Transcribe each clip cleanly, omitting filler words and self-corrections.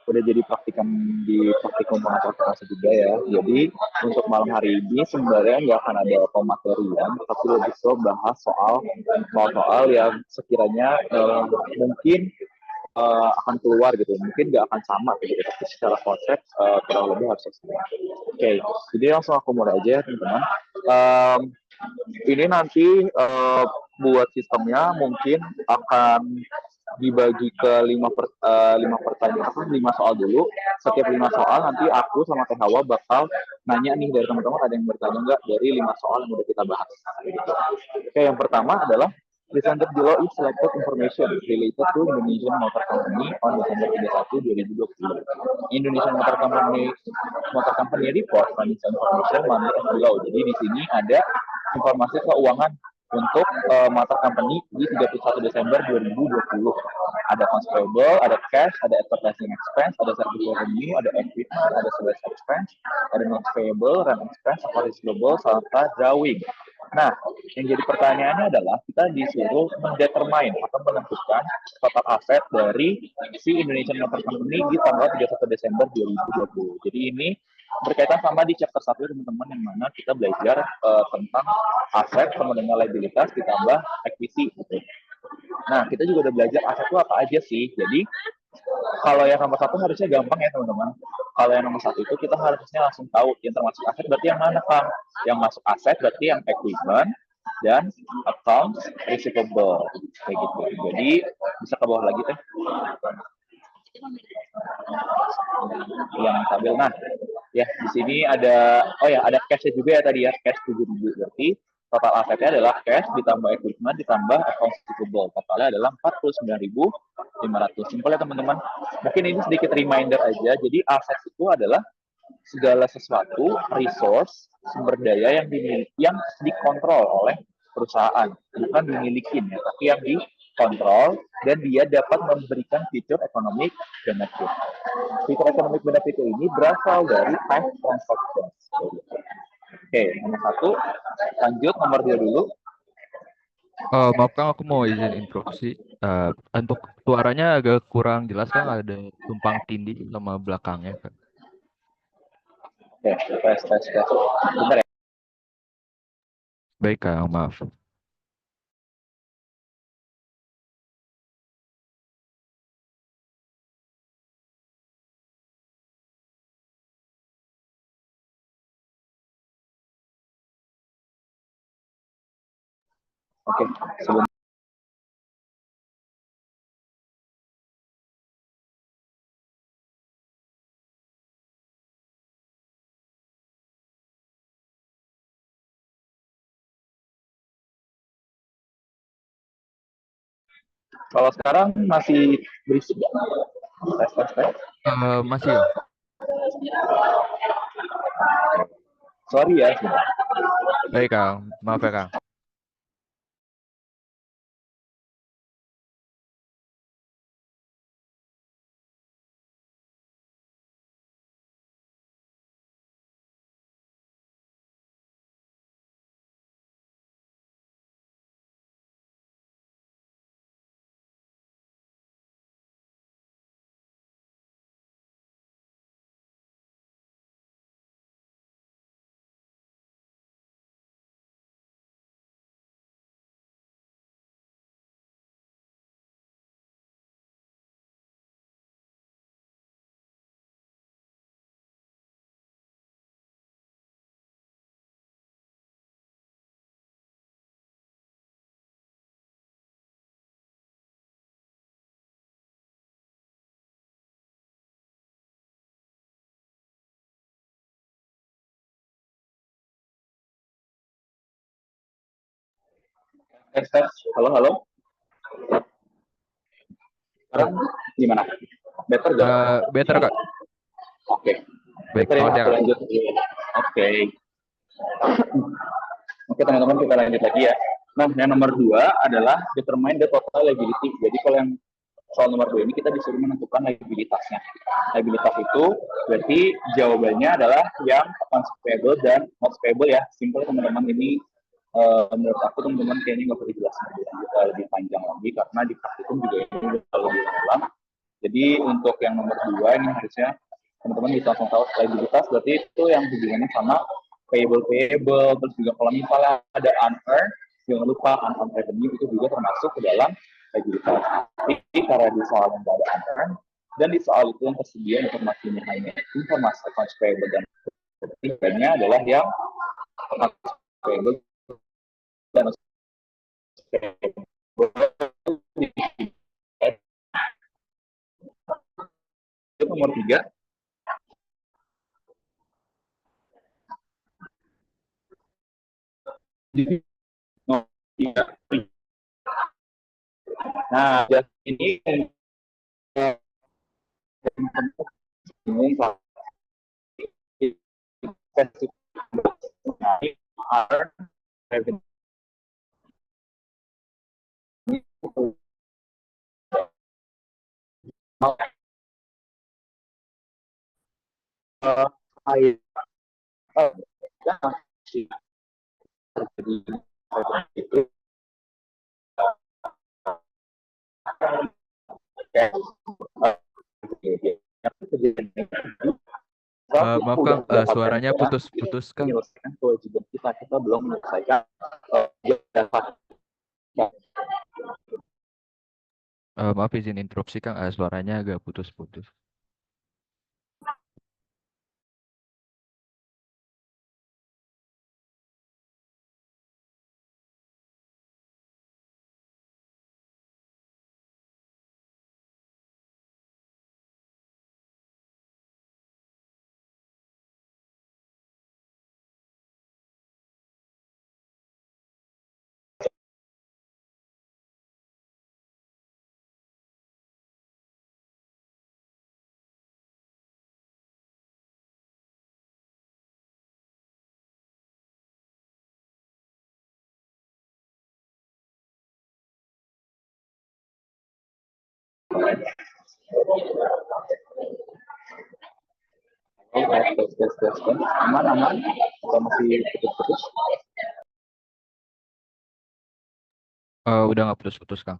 udah jadi praktikan di praktikum pengacara juga ya. Jadi untuk malam hari ini sebenarnya nggak akan ada pematerian, tapi lebih ke bahas soal yang sekiranya mungkin akan keluar gitu, mungkin nggak akan sama gitu, tapi secara konsep kurang lebih harus sama. Oke, jadi langsung aku mulai aja teman-teman. Ini nanti buat sistemnya mungkin akan dibagi ke lima pertanyaan, 5 soal dulu. Setiap 5 soal nanti aku sama Teh Hawa bakal nanya nih dari teman-teman, ada yang bertanya nggak dari 5 soal yang udah kita bahas. Oke, yang pertama adalah presented below is selected information related to Indonesian Motor Company on Desember 31, 2020. Indonesian Motor Company report financial information money as below. Jadi di sini ada informasi keuangan untuk motor company di 31 Desember 2020. Ada accounts payable, ada cash, ada advertising expense, ada service revenue, ada equipment, ada sales expense, ada notes payable, rent expense, account receivable, serta drawing. Nah, yang jadi pertanyaannya adalah kita disuruh mendetermine atau menentukan total aset dari si Indonesian Motor Company di tanggal 31 Desember 2020. Jadi ini berkaitan sama di chapter 1 teman-teman, yang mana kita belajar tentang aset sama dengan liabilitas ditambah equity gitu. Nah, kita juga udah belajar aset itu apa aja sih. Jadi kalau yang nomor 1 harusnya gampang ya teman-teman. Kalau yang nomor 1 itu kita harusnya langsung tahu yang termasuk aset berarti yang mana, Kang? Yang masuk aset berarti yang equipment dan accounts receivable kayak gitu. Jadi bisa ke bawah lagi Teh. Yang stabil. Nah, ya di sini ada ada cash juga ya tadi ya, cash 7.000. Berarti total asetnya adalah cash ditambah equipment ditambah accounts receivable. Totalnya adalah 49.500. Simpel ya teman-teman. Mungkin ini sedikit reminder aja. Jadi aset itu adalah segala sesuatu, resource, sumber daya yang dikontrol oleh perusahaan, bukan dimiliki ya, tapi yang dikontrol dan dia dapat memberikan fitur economic benefit. Fitur economic benefit ini berasal dari past transactions. Oke, nomor 1. Lanjut nomor 2 dulu. Maaf Kang, aku mau izin interupsi. Untuk suaranya agak kurang jelas Kang, ada tumpang tindih sama belakangnya Kang. Oke, tes. Bentar ya. Baik Kang, maaf. Oke, sebentar. Kalau sekarang masih berisik ya? Tes. Masih Kang. Sorry ya. Baik Kang, maaf ya Kang. Tes. Halo. Sekarang gimana? Better gak? Better Kak. Oke. Baik, Better ya, makasih ya aku Kak. lanjut. Oke. Oke teman-teman, kita lanjut lagi ya. Nah, yang nomor 2 adalah determine the total liability. Jadi kalau yang soal nomor 2 ini kita disuruh menentukan liabilitasnya. Liabilitas itu berarti jawabannya adalah yang accounts payable dan notes payable ya. Simple teman-teman, ini menurut aku teman-teman kayaknya nggak perlu jelasin lebih panjang lagi karena di praktikum juga ini udah terlalu diulang. Jadi untuk yang nomor 2 ini harusnya teman-teman bisa langsung tahu liabilitas, berarti itu yang hubungannya sama payable, terus juga kalau misalnya ada unearned, jangan lupa unearned revenue itu juga termasuk ke dalam liabilitas. Jadi karena di soal yang ada unearned, dan di soal itu yang tersedia informasinya hanya informasi accounts payable dan tiganya adalah yang accounts payable dan itu nomor 3. Nomor 3. Nah, jadi ini itu Maaf udah Kang, mendapatkan suaranya putus-putus Kang. menyelesaikan kewajiban kita belum menyelesaikan Maaf izin interupsi Kang, suaranya agak putus-putus. aman atau masih putus-putus. Udah nggak putus-putus Kang.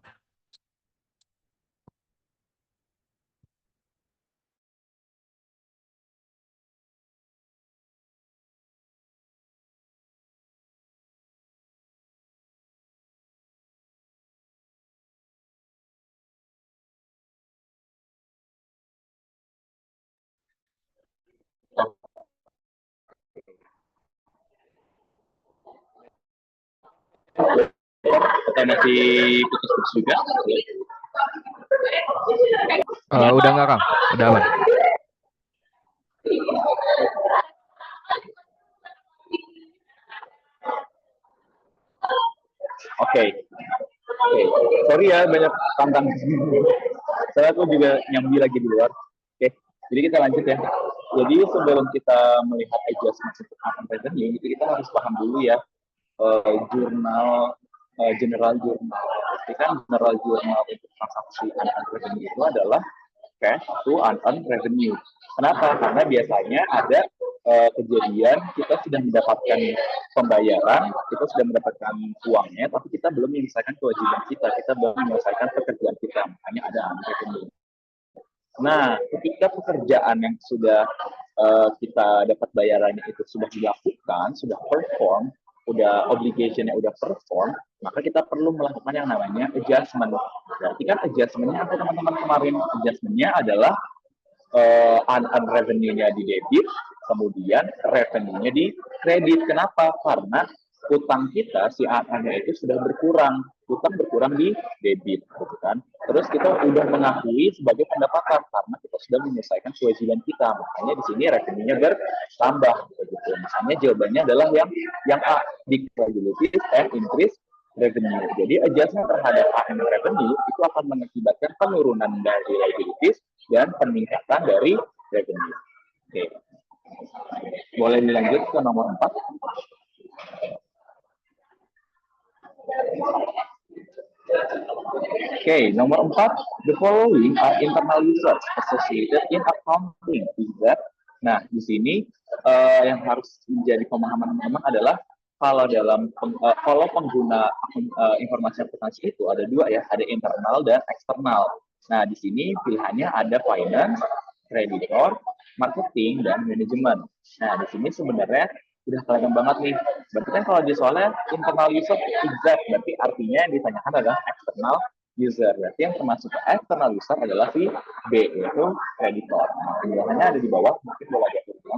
Atau masih putus-putus juga. Udah nggak Kang? Udah aman. Oke. Sorry ya banyak tantangan. Saya tuh juga nyambi lagi di luar. Oke, jadi kita lanjut ya. Jadi sebelum kita melihat adjustment untuk akan revenue, itu kita harus paham dulu ya jurnal general jurnal. Jadi kan general jurnal untuk transaksi unearned revenue itu adalah cash to unearned revenue. Kenapa? Karena biasanya ada kejadian kita sudah mendapatkan pembayaran, kita sudah mendapatkan uangnya, tapi kita belum menyelesaikan kewajiban kita belum menyelesaikan pekerjaan kita, makanya ada unearned revenue. Nah, ketika pekerjaan yang sudah kita dapat bayarannya itu sudah dilakukan, sudah perform, udah obligation-nya udah perform, maka kita perlu melakukan yang namanya adjustment. Berarti kan adjustment-nya apa teman-teman kemarin? Adjustment-nya adalah unearned revenue-nya di debit, kemudian revenue-nya di kredit. Kenapa? Karena utang kita si unearned-nya itu sudah berkurang, utang berkurang di debit, gitu kan. Terus kita udah mengakui sebagai pendapatan karena kita sudah menyelesaikan kewajiban kita, makanya di sini revenue-nya bertambah, gitu. Misalnya jawabannya adalah yang A, decrease liabilities and increase revenue. Jadi adjustment terhadap unearned revenue itu akan mengakibatkan penurunan dari liabilities dan peningkatan dari revenue. Oke. Boleh dilanjut ke nomor 4. Oke, nomor 4, the following are internal users associated in accounting. Nah, di sini yang harus menjadi pemahaman teman-teman adalah kalau pengguna informasi akuntansi itu ada dua ya, ada internal dan eksternal. Nah, di sini pilihannya ada finance, kreditor, marketing, dan manajemen. Nah, di sini sebenarnya udah kelihatan banget nih. Berarti kan kalau di soalnya internal user exact, berarti artinya yang ditanyakan adalah external user. Berarti yang termasuk ke external user adalah si B, yaitu kreditor. Nah, penjelasannya ada di bawah, mungkin boleh lihat dulu.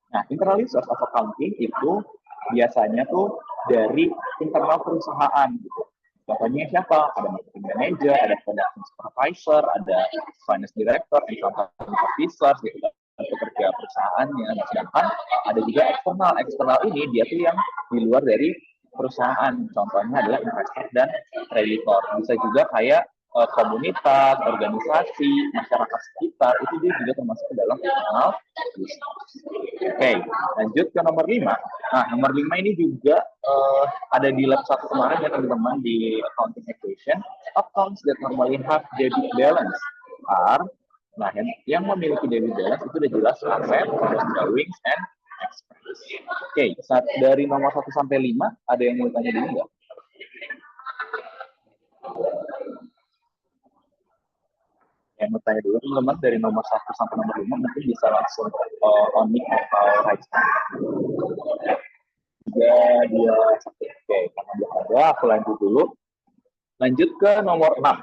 Nah, internal users of accounting itu biasanya tuh dari internal perusahaan gitu. Contohnya siapa? Ada marketing manager, ada production supervisor, ada finance director, accounting officer, gitu kan, pekerja perusahaannya. Nah, sedangkan ada juga eksternal. Eksternal ini dia tuh yang di luar dari perusahaan. Contohnya adalah investor dan kreditor. Bisa juga kayak komunitas, organisasi, masyarakat sekitar, itu dia juga termasuk ke dalam eksternal. Oke, lanjut ke nomor 5. Nah, nomor 5 ini juga ada di lab 1 kemarin ya teman-teman di accounting equation. Accounts that normally have debit balance are, nah yang memiliki debit balance itu udah jelas aset, drawings, and expense. Oke, dari nomor 1 sampai 5, ada yang mau tanya dulu nggak? Yang mau tanya dulu teman-teman dari nomor 1 sampai nomor 5 mungkin bisa langsung on mic atau right hand. Dia oke, karena belum ada, aku lanjut dulu. Lanjut ke nomor 6.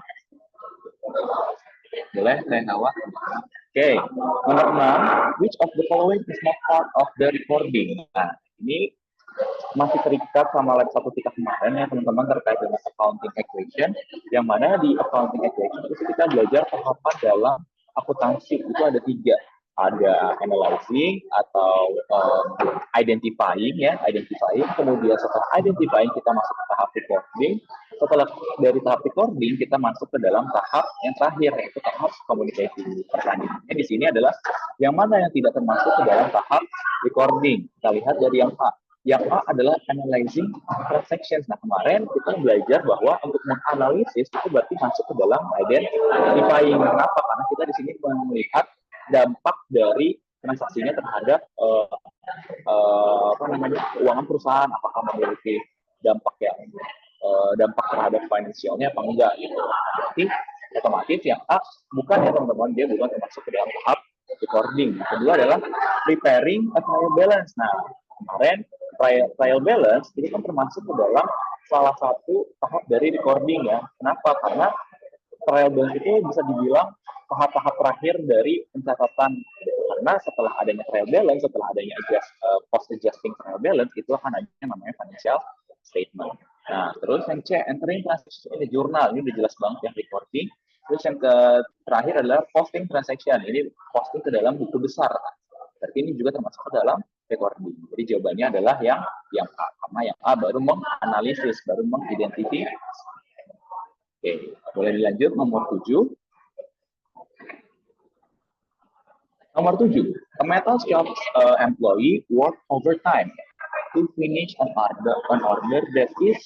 Boleh, saya Hawa? Oke, nomor 6. Which of the following is not part of the recording? Nah, ini masih terikat sama lab 1 kita kemarin ya teman-teman terkait dengan accounting equation, yang mana di accounting equation itu kita belajar tahapan dalam akuntansi itu ada 3. Ada analyzing atau identifying ya, kemudian setelah identifying kita masuk ke tahap recording, setelah dari tahap recording kita masuk ke dalam tahap yang terakhir yaitu tahap communicating. Pertanyaannya di sini adalah yang mana yang tidak termasuk ke dalam tahap recording. Kita lihat dari yang A. Yang A adalah analyzing transactions. Nah, kemarin kita belajar bahwa untuk menganalisis itu berarti masuk ke dalam identifying. Kenapa? Karena kita di sini melihat dampak dari transaksinya terhadap keuangan perusahaan, apakah memiliki dampak terhadap finansialnya apa enggak gitu. Jadi otomatis yang A bukan ya teman-teman, dia bukan termasuk ke dalam tahap recording. Yang kedua adalah preparing a trial balance. Nah, kemarin trial balance ini kan termasuk ke dalam salah satu tahap dari recording ya. Kenapa? Karena trial balance itu bisa dibilang tahap-tahap terakhir dari pencatatan, karena setelah adanya trial balance, setelah adanya post adjusting trial balance, itu akan ada yang namanya financial statement. Nah, terus yang C, entering transaction in the journal, ini udah jelas banget yang recording. Terus yang terakhir adalah posting transaction, ini posting ke dalam buku besar. Berarti ini juga termasuk ke dalam recording. Jadi jawabannya adalah yang A, karena yang A baru menganalisis, baru mengidentifikasi. Oke, boleh dilanjut nomor 7. Nomor 7, a metal shop employee work overtime to finish an order that is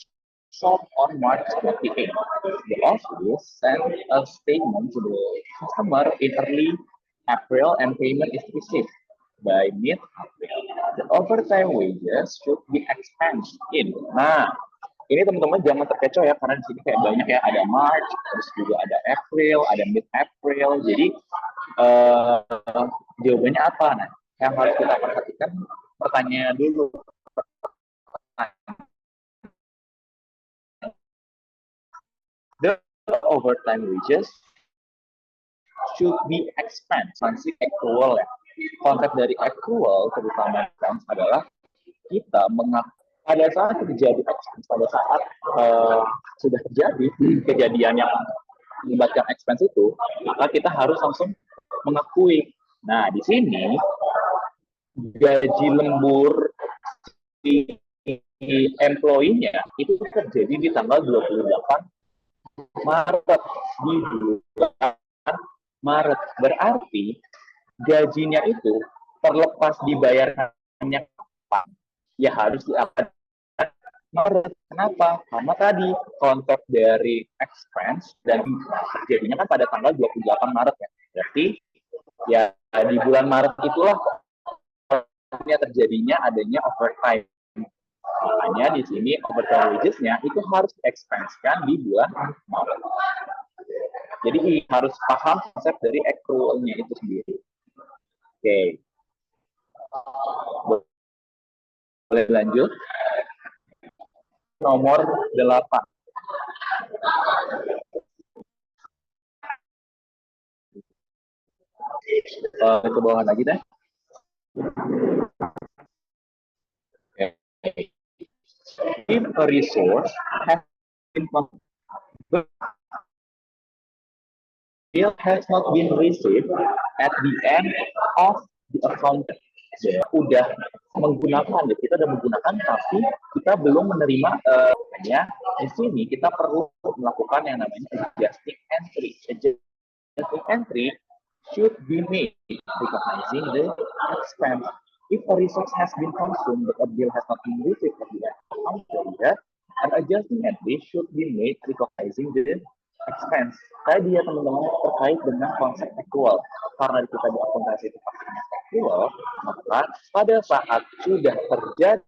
sold on March 28. The office sent a statement to the customer in early April and payment is received by mid-April. The overtime wages should be expensed in. Nah, ini teman-teman jangan terkecoh ya, karena di sini kayak banyak ya, ada March, terus juga ada April, ada mid-April. Jadi jawabannya apa? Nah, yang harus kita perhatikan pertanyaan dulu. The overtime wages should be expensed. Sanksi accrual ya. Konsep dari accrual terutama adalah kita pada saat terjadi expense, pada saat sudah terjadi kejadian yang melibatkan expense itu, maka kita harus langsung mengakui. Nah, di sini gaji lembur di employee-nya itu terjadi di tanggal 28 Maret, di bulan Maret. Berarti gajinya itu terlepas dibayarnya kapan, ya harus diapakan Maret. Kenapa? Karena tadi konsep dari expense dan terjadinya kan pada tanggal 28 Maret ya. Berarti ya di bulan Maret itulah terjadinya adanya overtime. Makanya di sini overtime wages-nya itu harus expense-kan di bulan Maret. Jadi harus paham konsep dari accrual-nya itu sendiri. Oke. Boleh lanjut. Nomor 8. Ke bawah lagi deh. Okay. If a resource has been bill has not been received at the end of the account, ya, udah menggunakan, ya, kita udah menggunakan tapi kita belum menerima, hanya di sini kita perlu melakukan yang namanya adjusting entry. Adjusting entry should be made recognizing the expense. If a resource has been consumed but a bill has not been received at the account period, an adjusting entry should be made recognizing the expense. Tadi ya teman-teman terkait dengan konsep accrual. Karena kita di akuntansi itu pakainya accrual, maka pada saat sudah terjadi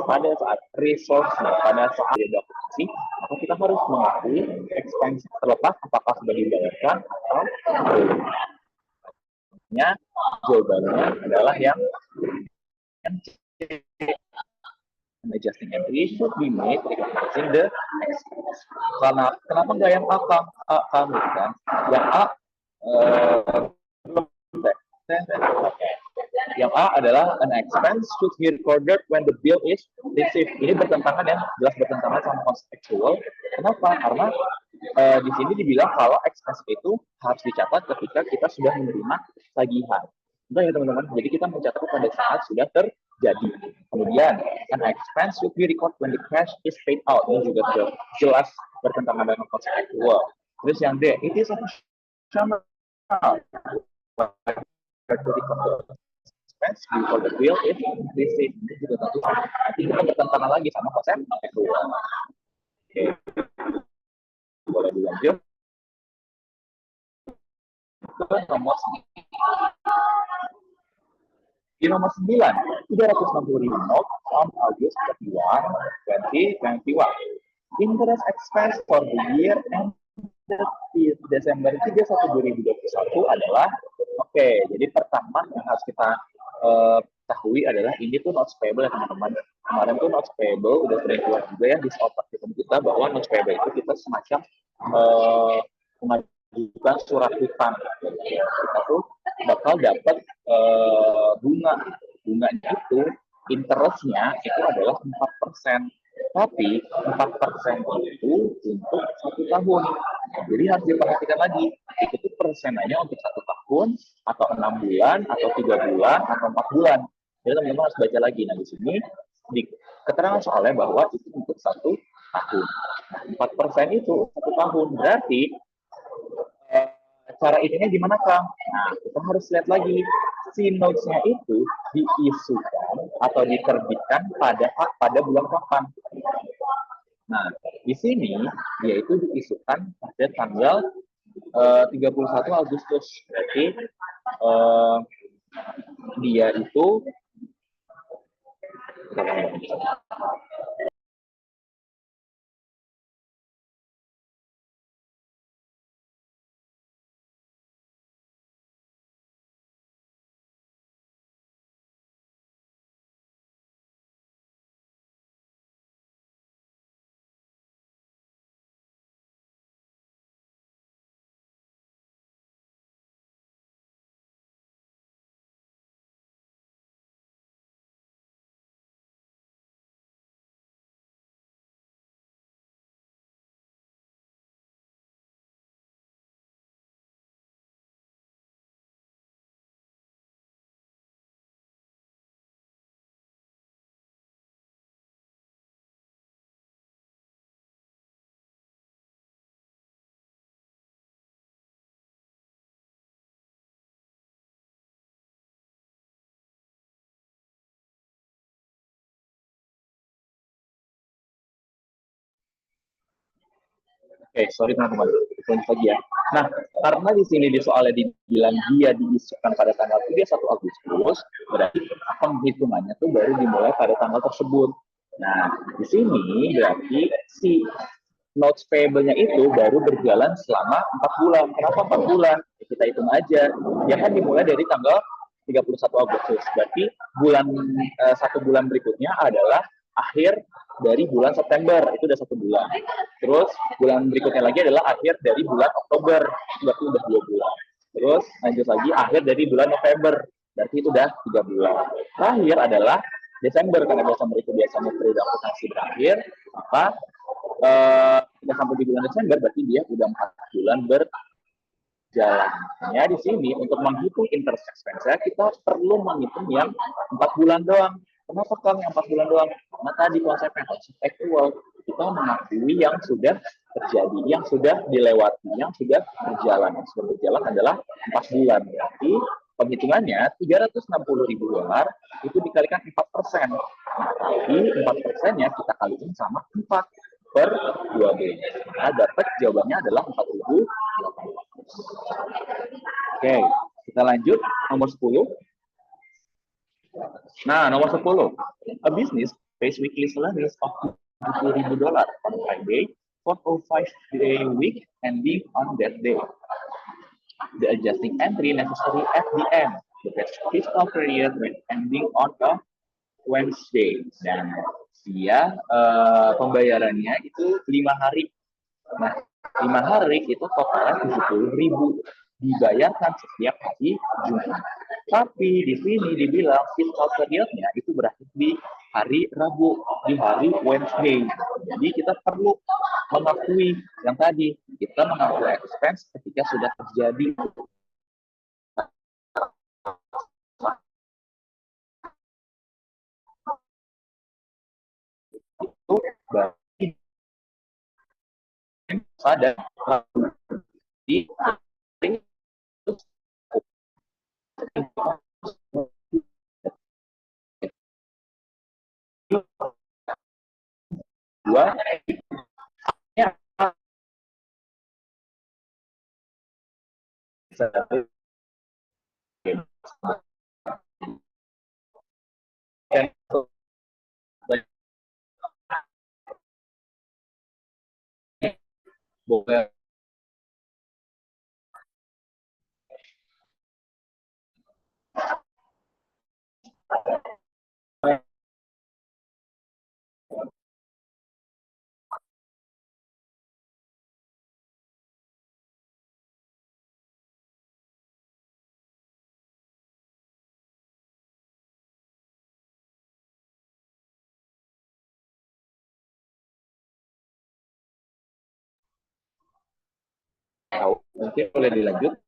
pada saat resource, pada saat ada akuntansi, maka kita harus mengakui expense terlepas apakah sudah dibayarkan atau belum. Jawabannya adalah yang adjusting entry should be made recognizing the expense. Kenapa nggak yang A kamu kan? Yang A yang A adalah an expense should be recorded when the bill is received. Ini bertentangan ya, jelas bertentangan sama konsep actual. Kenapa? Karena di sini dibilang kalau expense itu harus dicatat ketika kita sudah menerima tagihan. Enggak ya teman-teman. Jadi kita mencatat pada saat sudah terjadi. Kemudian an expense should be recorded when the cash is paid out. Ini juga jelas bertentangan dengan konsep actual. Terus yang D, it is optional expense before the bill is received. Ini juga tentu kita bertentangan lagi sama konsep actual. Oke. Boleh dilanjut ke nomor 9. Di nomor 9, 360.000 note on August 31, 2021. Interest expense for the year ended Desember 31, 2021 adalah jadi pertama yang harus kita ketahui adalah ini tuh notes payable ya teman-teman. Kemarin tuh notes payable udah sering keluar juga ya di soal praktikum kita bahwa notes payable itu kita semacam mengajukan surat hutang. Kita tuh bakal dapat bunganya itu interestnya itu adalah 4%. Tapi 4% itu untuk 1 tahun. Jadi harus diperhatikan lagi, itu persenannya untuk 1 tahun, atau 6 bulan, atau 3 bulan, atau 4 bulan. Jadi teman-teman harus baca lagi. Nah di sini di keterangan soalnya bahwa itu untuk 1 tahun. 4% itu 1 tahun. Berarti cara itunya gimana Kang? Nah kita harus lihat lagi. Si notes-nya itu diisukan atau diterbitkan pada bulan kapan. Nah, di sini dia itu diisukan pada tanggal 31 Agustus. Berarti dia itu Oke, sorry teman-teman, lanjut lagi ya. Nah, karena di sini di soalnya dibilang dia diisukan pada tanggal 31 Agustus, berarti penghitungannya tuh baru dimulai pada tanggal tersebut. Nah, di sini berarti si notes payable-nya itu baru berjalan selama 4 bulan. Kenapa 4 bulan? Ya, kita hitung aja. Dia kan dimulai dari tanggal 31 Agustus. Berarti satu bulan berikutnya adalah akhir dari bulan September. Itu udah 1 bulan. Terus bulan berikutnya lagi adalah akhir dari bulan Oktober. Berarti udah 2 bulan. Terus lanjut lagi akhir dari bulan November. Berarti itu udah 3 bulan. Terakhir adalah Desember, karena Desember itu biasanya periode akuntansi berakhir, maka kita sampai di bulan Desember berarti dia udah 4 bulan berjalannya. Di sini untuk menghitung interest expense kita perlu menghitung yang 4 bulan doang. Kenapa kan yang 4 bulan doang? Karena tadi konsepnya konsep actual, kita mengakui yang sudah terjadi, yang sudah dilewati, yang sudah berjalan. Yang sudah berjalan adalah 4 bulan. Berarti penghitungannya $360.000 itu dikalikan 4%. Jadi 4%-nya kita kalikan sama 4 per 12. Nah, dapat jawabannya adalah 4.800. Oke, kita lanjut nomor 10. Nah, nomor 10. A business pays weekly salaries of $70.000 on Friday for a 5-day week ending on that day. The adjusting entry necessary at the end. The fiscal period ending on a Wednesday. Dan dia pembayarannya itu 5 hari. Nah, 5 hari itu totalnya 70.000 dibayarkan setiap hari Jumat. Tapi di sini dibilang fiscal periodnya itu berakhir di hari Rabu, di hari Wednesday. Jadi kita perlu mengakui yang tadi, kita mengakui expense ketika sudah terjadi. Itu berarti pada di dua ya boleh. Mungkin boleh dilanjut.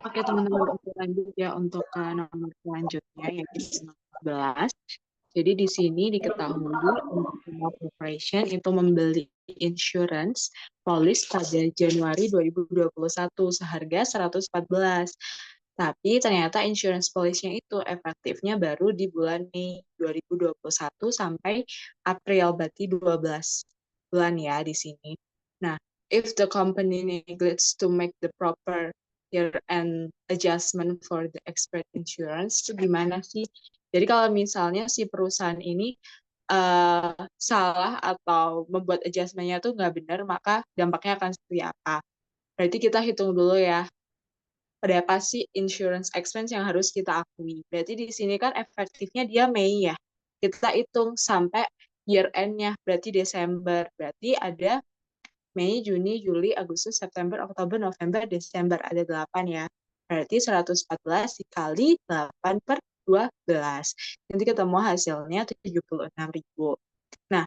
Oke teman-teman, untuk lanjut ya untuk nomor selanjutnya yaitu 19. Jadi di sini diketahui untuk Prima Corporation itu membeli insurance polis pada Januari 2021 seharga 114. Tapi ternyata insurance policy-nya itu efektifnya baru di bulan Mei 2021 sampai April, berarti 12 bulan ya di sini. Nah, if the company neglects to make the proper year-end adjustment for the expired insurance, itu gimana sih? Jadi kalau misalnya si perusahaan ini salah atau membuat adjustment-nya tuh nggak benar, maka dampaknya akan seperti apa? Berarti kita hitung dulu ya, pada apa sih insurance expense yang harus kita akui. Berarti di sini kan efektifnya dia Mei ya. Kita hitung sampai year end-nya, berarti Desember. Berarti ada Mei, Juni, Juli, Agustus, September, Oktober, November, Desember. Ada 8 ya. Berarti 114 dikali 8 per 12. Nanti ketemu hasilnya 76.000. Nah,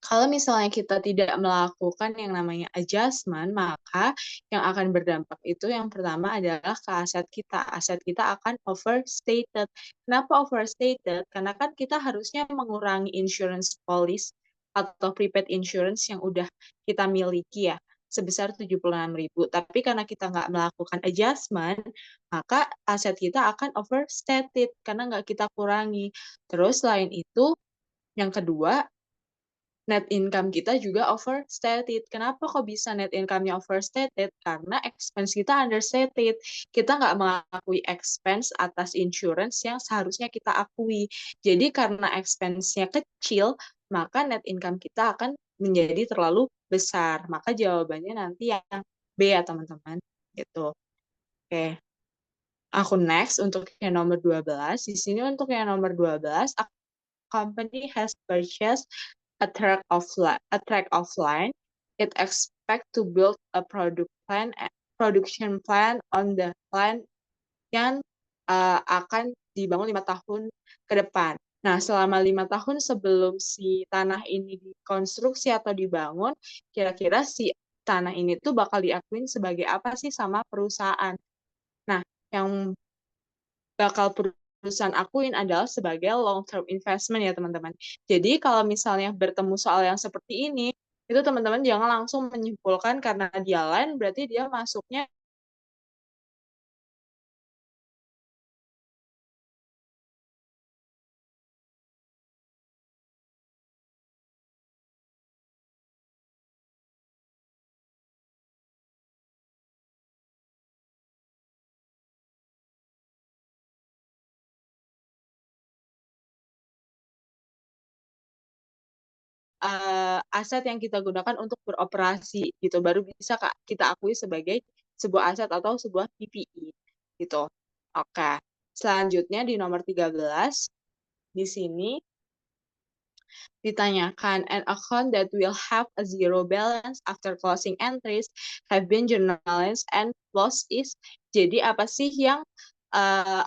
kalau misalnya kita tidak melakukan yang namanya adjustment, maka yang akan berdampak itu yang pertama adalah ke aset kita. Aset kita akan overstated. Kenapa overstated? Karena kan kita harusnya mengurangi insurance policy atau prepaid insurance yang udah kita miliki ya, sebesar 76.000. Tapi karena kita nggak melakukan adjustment, maka aset kita akan overstated karena nggak kita kurangi. Terus selain itu, yang kedua, net income kita juga overstated. Kenapa kok bisa net income-nya overstated? Karena expense kita understated. Kita nggak mengakui expense atas insurance yang seharusnya kita akui. Jadi karena expense-nya kecil, maka net income kita akan menjadi terlalu besar. Maka jawabannya nanti yang B ya teman-teman. Gitu. Oke. Aku next untuk yang nomor 12. Di sini untuk yang nomor 12, a company has purchased a tract of land. It expect to build a production plan on the land yang akan dibangun 5 tahun ke depan. Nah, selama 5 tahun sebelum si tanah ini dikonstruksi atau dibangun, kira-kira si tanah ini tuh bakal diakuin sebagai apa sih sama perusahaan. Nah, yang bakal perusahaan akuin adalah sebagai long term investment ya teman-teman. Jadi kalau misalnya bertemu soal yang seperti ini, itu teman-teman jangan langsung menyimpulkan karena dia land berarti dia masuknya aset yang kita gunakan untuk beroperasi gitu baru bisa kita akui sebagai sebuah aset atau sebuah PPE gitu. Oke. Selanjutnya di nomor 13 di sini ditanyakan an account that will have a zero balance after closing entries have been journalized and lost is. Jadi apa sih yang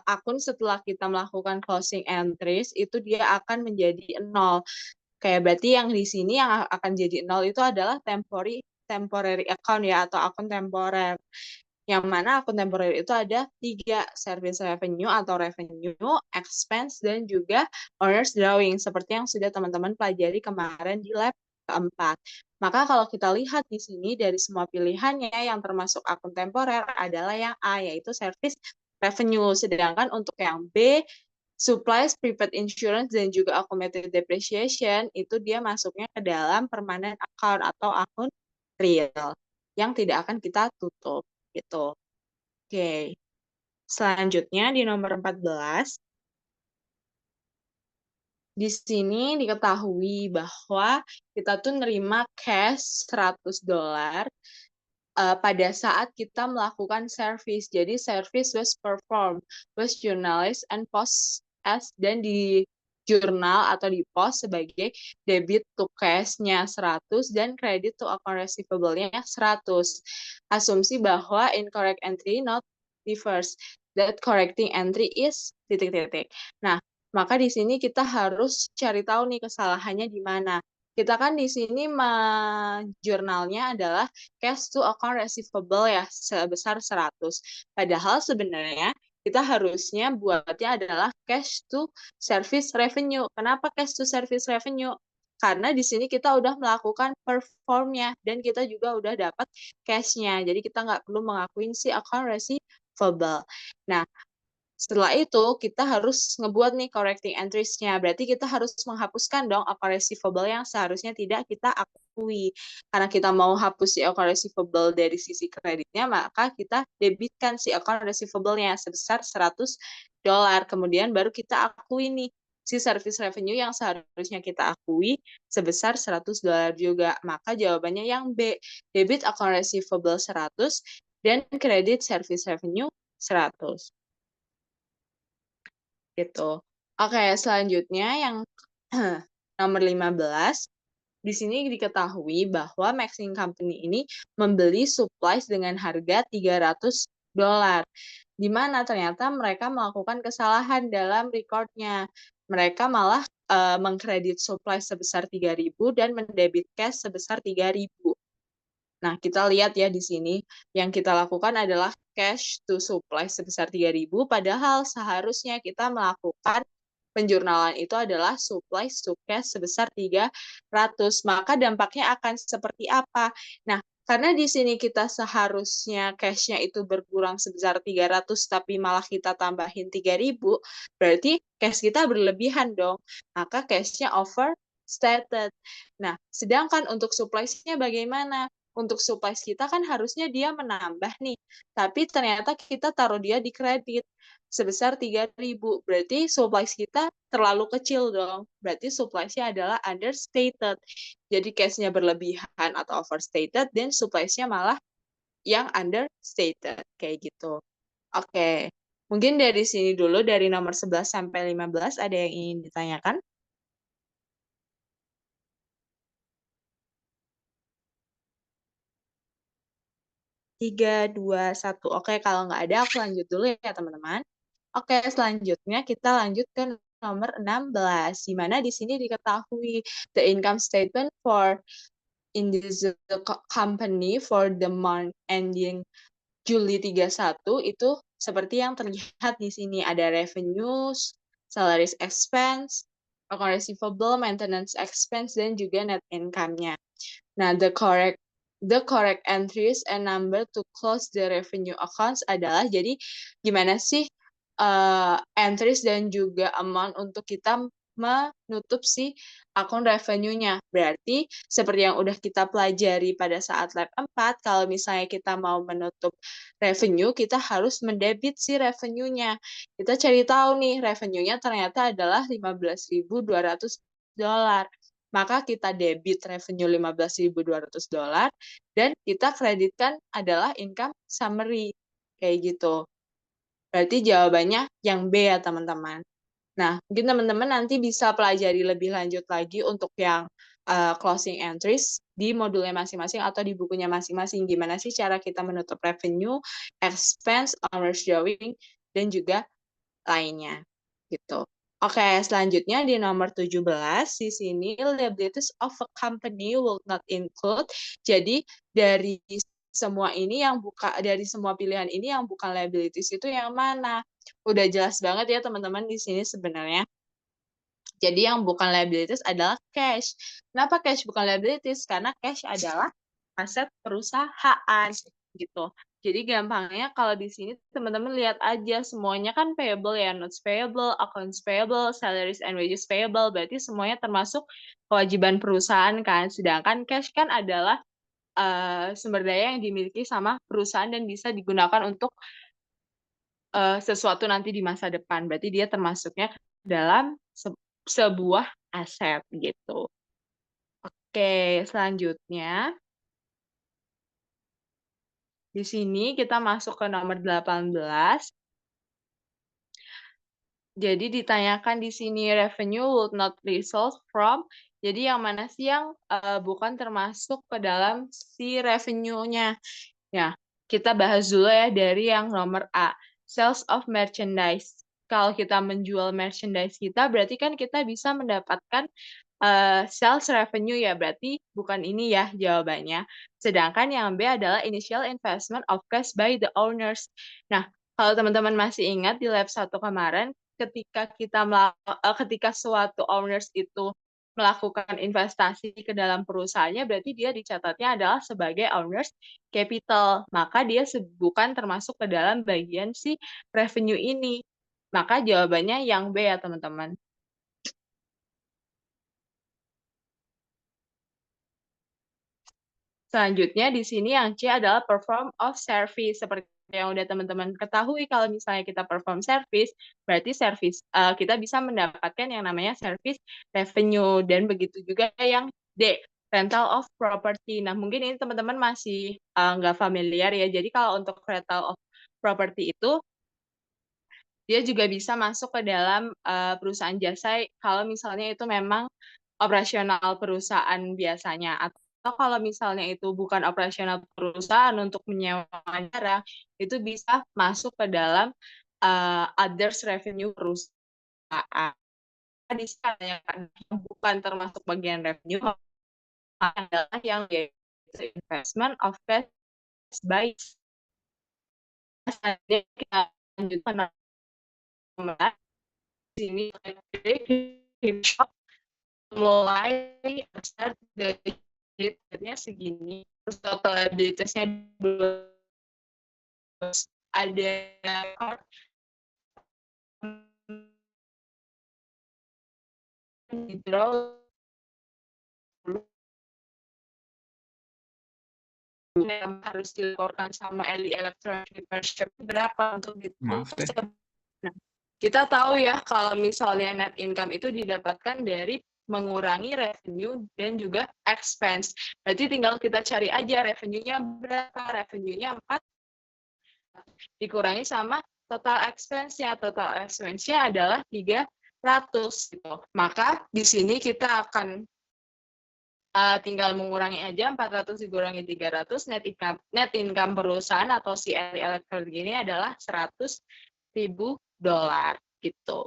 akun setelah kita melakukan closing entries itu dia akan menjadi nol. Kayak berarti yang di sini yang akan jadi nol itu adalah temporary account ya atau akun temporer. Yang mana akun temporer itu ada 3, service revenue atau revenue, expense, dan juga owner's drawing, seperti yang sudah teman-teman pelajari kemarin di lab keempat. Maka kalau kita lihat di sini dari semua pilihannya yang termasuk akun temporer adalah yang A, yaitu service revenue. Sedangkan untuk yang B, supplies, prepaid insurance, dan juga accumulated depreciation, itu dia masuknya ke dalam permanent account atau akun real yang tidak akan kita tutup. Gitu. Oke. Selanjutnya di nomor 14, di sini diketahui bahwa kita tuh nerima cash $100 pada saat kita melakukan service. Jadi service was performed, was journalized and post as dan di jurnal atau di post sebagai debit to cash-nya 100 dan credit to account receivable-nya 100. Asumsi bahwa incorrect entry not reverse. That correcting entry is titik-titik. Nah, maka di sini kita harus cari tahu nih kesalahannya di mana. Kita kan di sini jurnalnya adalah cash to account receivable ya sebesar 100. Padahal sebenarnya kita harusnya buatnya adalah cash to service revenue. Kenapa cash to service revenue? Karena di sini kita udah melakukan performnya dan kita juga udah dapat cash-nya. Jadi kita nggak perlu mengakuin si account receivable. Nah, setelah itu, kita harus ngebuat nih correcting entries-nya. Berarti kita harus menghapuskan dong account receivable yang seharusnya tidak kita akui. Karena kita mau hapus si account receivable dari sisi kreditnya, maka kita debitkan si account receivable-nya sebesar $100. Kemudian baru kita akui nih si service revenue yang seharusnya kita akui sebesar $100 juga. Maka jawabannya yang B, debit account receivable 100 dan credit service revenue 100. Gitu. Oke, selanjutnya yang nomor 15. Di sini diketahui bahwa Maxing Company ini membeli supplies dengan harga $300. Di mana ternyata mereka melakukan kesalahan dalam recordnya. Mereka malah mengkredit supply sebesar 3.000 dan mendebit cash sebesar 3.000. Nah, kita lihat ya di sini, yang kita lakukan adalah cash to supply sebesar 3.000, padahal seharusnya kita melakukan penjurnalan itu adalah supply to cash sebesar 300. Maka dampaknya akan seperti apa? Nah, karena di sini kita seharusnya cash-nya itu berkurang sebesar 300, tapi malah kita tambahin 3.000, berarti cash kita berlebihan dong. Maka cash-nya over stated. Nah, sedangkan untuk supplies-nya bagaimana? Untuk supplies kita kan harusnya dia menambah nih, tapi ternyata kita taruh dia di kredit sebesar 3.000. Berarti supplies kita terlalu kecil dong. Berarti supplies-nya adalah understated. Jadi cash-nya berlebihan atau overstated, dan supplies-nya malah yang understated. Kayak gitu. Oke. Mungkin dari sini dulu, dari nomor 11 sampai 15, ada yang ingin ditanyakan? 3, 2, 1. Oke, kalau nggak ada, aku lanjut dulu ya, teman-teman. Oke, selanjutnya kita lanjut ke nomor 16, di mana di sini diketahui the income statement for individual company for the month ending Juli 31 itu seperti yang terlihat di sini. Ada revenues, salaries expense, account receivable, maintenance expense, dan juga net income-nya. Nah, the correct entries and number to close the revenue accounts adalah, jadi gimana sih entries dan juga amount untuk kita menutup si akun revenue-nya. Berarti seperti yang udah kita pelajari pada saat lab 4, kalau misalnya kita mau menutup revenue, kita harus mendebit si revenue-nya. Kita cari tahu nih, revenue-nya ternyata adalah $15.200. Maka kita debit revenue $15.200 dan kita kreditkan adalah income summary. Kayak gitu. Berarti jawabannya yang B ya, teman-teman. Nah, mungkin teman-teman nanti bisa pelajari lebih lanjut lagi untuk yang closing entries di modulnya masing-masing atau di bukunya masing-masing. Gimana sih cara kita menutup revenue, expense, owner's drawing, dan juga lainnya. Gitu. Oke, selanjutnya di nomor 17, di sini liabilities of a company will not include. Jadi dari semua pilihan ini yang bukan liabilities itu yang mana? Udah jelas banget ya teman-teman di sini sebenarnya. Jadi yang bukan liabilities adalah cash. Kenapa cash bukan liabilities? Karena cash adalah aset perusahaan gitu. Jadi gampangnya kalau di sini teman-teman lihat aja semuanya kan payable ya, notes payable, accounts payable, salaries and wages payable, berarti semuanya termasuk kewajiban perusahaan kan. Sedangkan cash kan adalah sumber daya yang dimiliki sama perusahaan dan bisa digunakan untuk sesuatu nanti di masa depan. Berarti dia termasuknya dalam sebuah aset gitu. Oke, selanjutnya di sini kita masuk ke nomor 18. Jadi ditanyakan di sini revenue would not result from. Jadi yang mana sih yang bukan termasuk ke dalam si revenue-nya? Ya, kita bahas dulu ya dari yang nomor A, sales of merchandise. Kalau kita menjual merchandise kita, berarti kan kita bisa mendapatkan sales revenue ya, berarti bukan ini ya jawabannya. Sedangkan yang B adalah initial investment of cash by the owners. Nah, kalau teman-teman masih ingat di lab 1 kemarin, ketika suatu owners itu melakukan investasi ke dalam perusahaannya, berarti dia dicatatnya adalah sebagai owners capital. Maka dia bukan termasuk ke dalam bagian si revenue ini. Maka jawabannya yang B ya, teman-teman. Selanjutnya di sini yang C adalah perform of service. Seperti yang udah teman-teman ketahui, kalau misalnya kita perform service, berarti service kita bisa mendapatkan yang namanya service revenue. Dan begitu juga yang D, rental of property. Nah, mungkin ini teman-teman masih nggak familiar ya. Jadi kalau untuk rental of property itu, dia juga bisa masuk ke dalam perusahaan jasa kalau misalnya itu memang operasional perusahaan biasanya. Atau kalau misalnya itu bukan operasional perusahaan untuk menyewa barang, itu bisa masuk ke dalam others revenue perusahaan. Di sini yang bukan termasuk bagian revenue adalah yang yaitu investment of cash by. Selanjutnya kita lanjut ke nomor sini mulai start dari liabilitasnya segini, terus total liabilitasnya ada withdraw yang harus dilaporkan sama electronic membership berapa untuk itu. Maaf teh. Nah, kita tahu ya kalau misalnya net income itu didapatkan dari mengurangi revenue dan juga expense. Berarti tinggal kita cari aja revenue-nya berapa. Revenue-nya 4 dikurangi sama total expense-nya. Total expense-nya adalah 300 gitu. Maka di sini kita akan tinggal mengurangi aja 400 dikurangi 300, net income perusahaan atau si Electronic ini adalah $100.000 gitu.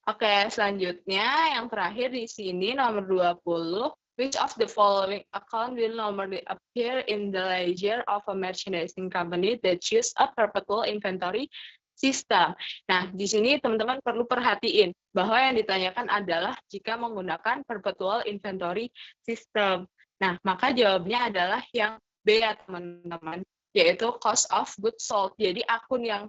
Oke, selanjutnya yang terakhir di sini nomor 20, which of the following account will normally appear in the ledger of a merchandising company that use a perpetual inventory system. Nah, di sini teman-teman perlu perhatiin bahwa yang ditanyakan adalah jika menggunakan perpetual inventory system. Nah, maka jawabnya adalah yang B ya teman-teman, yaitu cost of goods sold. Jadi akun yang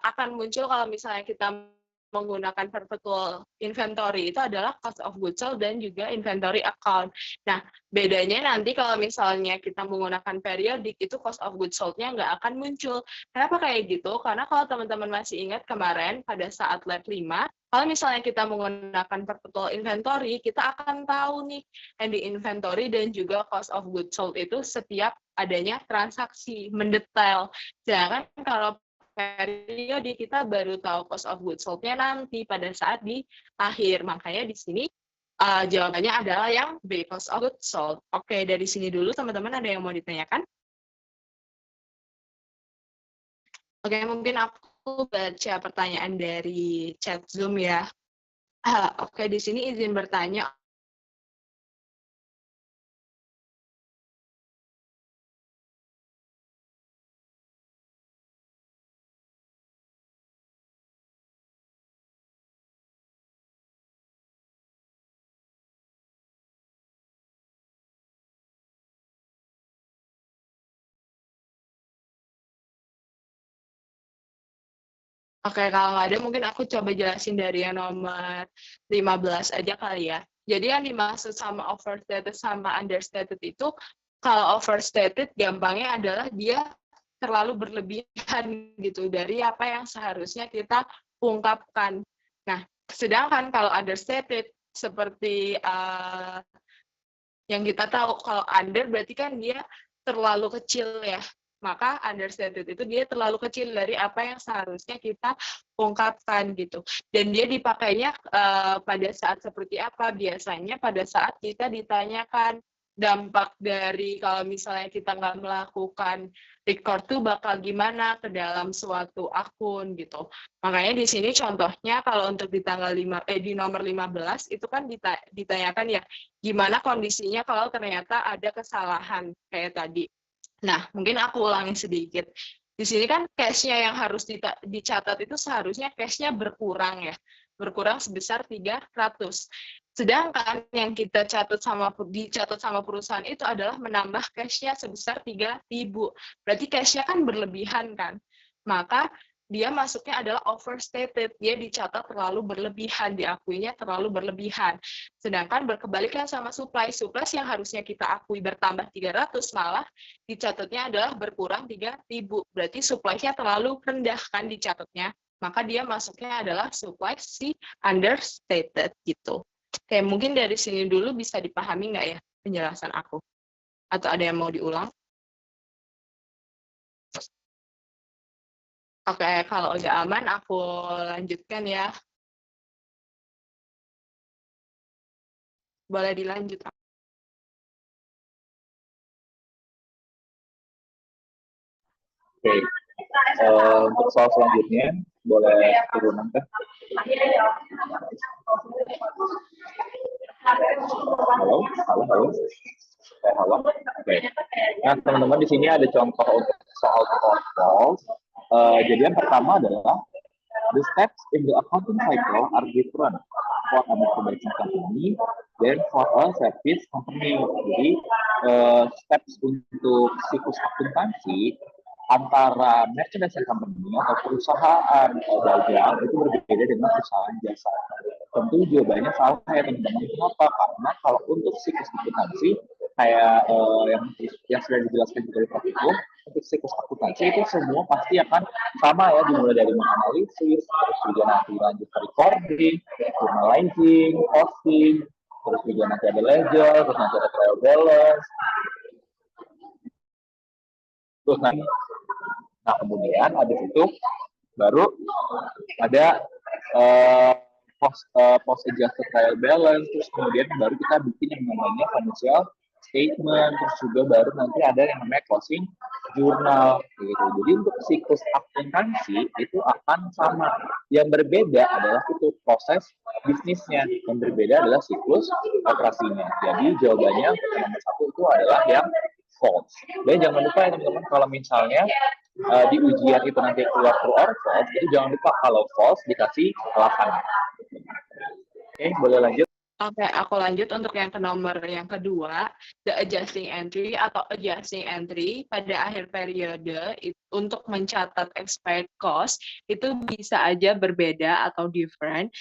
akan muncul kalau misalnya kita menggunakan perpetual inventory itu adalah cost of goods sold dan juga inventory account. Nah, bedanya nanti kalau misalnya kita menggunakan periodik itu cost of goods sold-nya nggak akan muncul. Kenapa kayak gitu? Karena kalau teman-teman masih ingat kemarin pada saat lab 5, kalau misalnya kita menggunakan perpetual inventory, kita akan tahu nih ending inventory dan juga cost of goods sold itu setiap adanya transaksi mendetail. Sedangkan kalau periode kita baru tahu cost of goods sold-nya nanti pada saat di akhir. Makanya di sini jawabannya adalah yang B, cost of goods sold. Oke, dari sini dulu teman-teman ada yang mau ditanyakan? Oke, mungkin aku baca pertanyaan dari chat Zoom ya. Oke, di sini izin bertanya. Oke, kalau nggak ada mungkin aku coba jelasin dari yang nomor 15 aja kali ya. Jadi yang dimaksud sama overstated sama understated itu, kalau overstated gampangnya adalah dia terlalu berlebihan gitu dari apa yang seharusnya kita ungkapkan. Nah, sedangkan kalau understated seperti yang kita tahu kalau under berarti kan dia terlalu kecil ya. Maka understated itu dia terlalu kecil dari apa yang seharusnya kita ungkapkan gitu. Dan dia dipakainya pada saat seperti apa? Biasanya pada saat kita ditanyakan dampak dari kalau misalnya kita nggak melakukan record tuh bakal gimana ke dalam suatu akun gitu. Makanya di sini contohnya kalau untuk di tanggal di nomor 15 itu kan ditanyakan ya gimana kondisinya kalau ternyata ada kesalahan kayak tadi. Nah, mungkin aku ulangi sedikit. Di sini kan cash-nya yang harus dicatat itu seharusnya cash-nya berkurang ya. Berkurang sebesar 300. Sedangkan yang kita dicatat sama perusahaan itu adalah menambah cash-nya sebesar 3.000. Berarti cash-nya kan berlebihan kan. Maka dia masuknya adalah overstated, dia dicatat terlalu berlebihan, diakuinya terlalu berlebihan. Sedangkan berkebalikan sama supply yang harusnya kita akui bertambah 300 malah dicatatnya adalah berkurang 3.000. Berarti supply-nya terlalu rendah kan dicatatnya. Maka dia masuknya adalah supply si understated gitu. Oke, mungkin dari sini dulu bisa dipahami nggak ya penjelasan aku? Atau ada yang mau diulang? Oke, kalau udah aman aku lanjutkan ya. Boleh dilanjut. Oke. Untuk soal selanjutnya, boleh turunan Teh? Halo, halo, halo. Halo. Oke. Nah, teman-teman di sini ada contoh untuk soal kontrol. Jadi yang pertama adalah the steps in the accounting cycle are different for a merchandising company than for a service company. Jadi steps untuk siklus akuntansi antara merchandising company atau perusahaan dagang itu berbeda dengan perusahaan jasa. Tentu jawabannya salah ya teman-teman. Kenapa? Karena kalau untuk siklus akuntansi kayak yang sudah dijelaskan juga di praktikum, untuk siklus akuntansi itu semua pasti akan sama ya, dimulai dari menganalisis, terus juga nanti lanjut ke recording, journalizing, posting, terus juga nanti ada ledger, terus nanti ada trial balance, terus nanti, nah kemudian habis itu baru ada post adjusted trial balance, terus kemudian baru kita bikin yang namanya financial statement, terus juga baru nanti ada yang namanya closing jurnal gitu. Jadi untuk siklus akuntansi itu akan sama. Yang berbeda adalah itu proses bisnisnya, yang berbeda adalah siklus operasinya. Jadi jawabannya nomor 1 itu adalah yang false. Dan jangan lupa ya teman-teman, kalau misalnya di ujian itu nanti keluar true or false, itu jangan lupa kalau false dikasih alasan. Oke, boleh lanjut. Oke, aku lanjut untuk yang ke nomor yang kedua, the adjusting entry atau adjusting entry pada akhir periode untuk mencatat expired cost itu bisa aja berbeda atau different,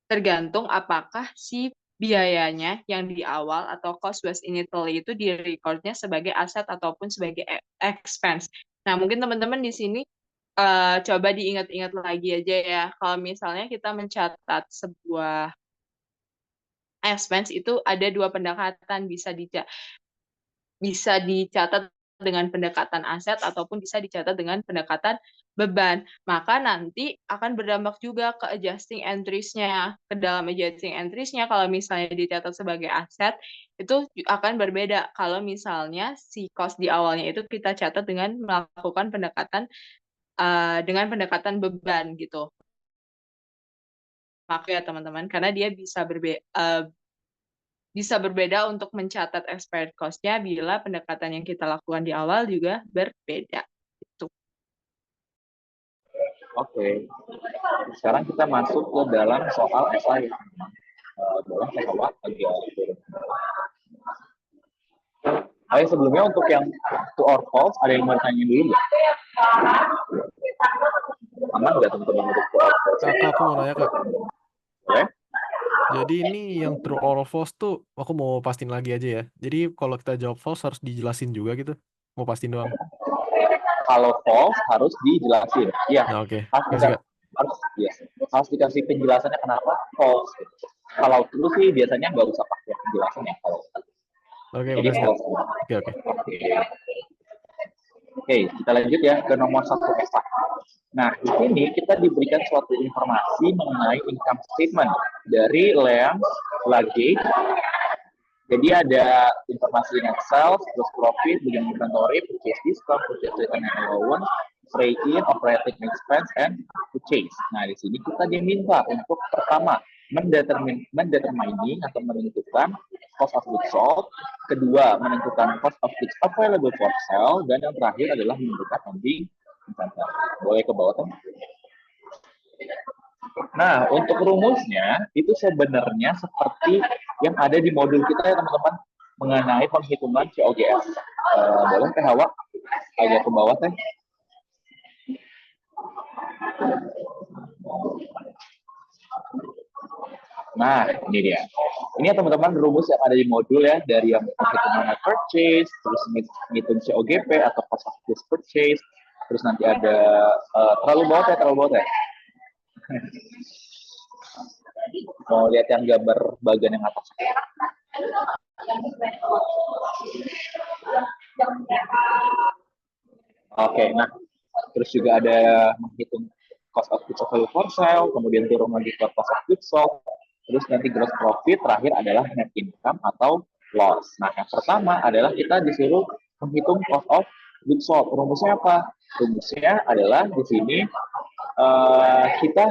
tergantung apakah si biayanya yang di awal atau cost was initially itu di recordnya sebagai aset ataupun sebagai expense. Nah, mungkin teman-teman di sini coba diingat-ingat lagi aja ya, kalau misalnya kita mencatat sebuah expense itu ada 2 pendekatan, bisa dicatat dengan pendekatan aset ataupun bisa dicatat dengan pendekatan beban. Maka nanti akan berdampak juga ke adjusting entries-nya. Ke dalam adjusting entries-nya kalau misalnya dicatat sebagai aset, itu akan berbeda kalau misalnya si cost di awalnya itu kita catat dengan melakukan pendekatan beban gitu. Maaf ya teman-teman, karena dia bisa berbeda untuk mencatat expired cost-nya bila pendekatan yang kita lakukan di awal juga berbeda. Itu. Oke, sekarang kita masuk ke dalam soal esai. Boleh saya bawa agak turun. Ayo sebelumnya untuk yang true or false, ada yang mau tanya dulu nggak? Aman nggak teman-teman untuk true or false? Kak, aku mau nanya, Kak. Boleh? Jadi ini yang true or false tuh aku mau pastiin lagi aja ya. Jadi kalau kita jawab false harus dijelasin juga gitu. Mau pastiin doang. Kalau false harus dijelasin. Iya. Nah, oke. Harus, Kasih, Kak. harus dikasih penjelasannya kenapa false. Kalau true sih biasanya nggak usah pakai penjelasan ya. Oke, Jadi makasih, Kak. false. Oke. Oke, kita lanjut ya ke nomor 1 ESA. Nah, di sini kita diberikan suatu informasi mengenai income statement dari Leang Lage. Jadi ada informasi net sales, gross profit, beginning inventory, purchase discount, purchase return and allowance, freight in, operating expense, and purchase. Nah, di sini kita diminta untuk pertama mendetermining atau menentukan cost of goods sold, kedua menentukan cost of goods available for sale, dan yang terakhir adalah menentukan ending inventory. Boleh ke bawah, teman? Nah, untuk rumusnya itu sebenarnya seperti yang ada di modul kita ya teman-teman, mengenai penghitungan COGS. Boleh Teh Hawa agak ke bawah Teh. Nah, ini dia. Ini ya teman-teman rumus yang ada di modul ya, dari yang penghitungan net purchase, terus ngitung COGP atau cost of goods purchase, terus nanti ada terlalu bawah ya. Mau lihat yang gambar bagian yang atas. Oke, nah terus juga ada menghitung cost of goods available for sale, kemudian turun lagi ke cost of goods sold, terus nanti gross profit, terakhir adalah net income atau loss. Nah, yang pertama adalah kita disuruh menghitung cost of goods sold. Rumusnya apa? Rumusnya adalah di sini kita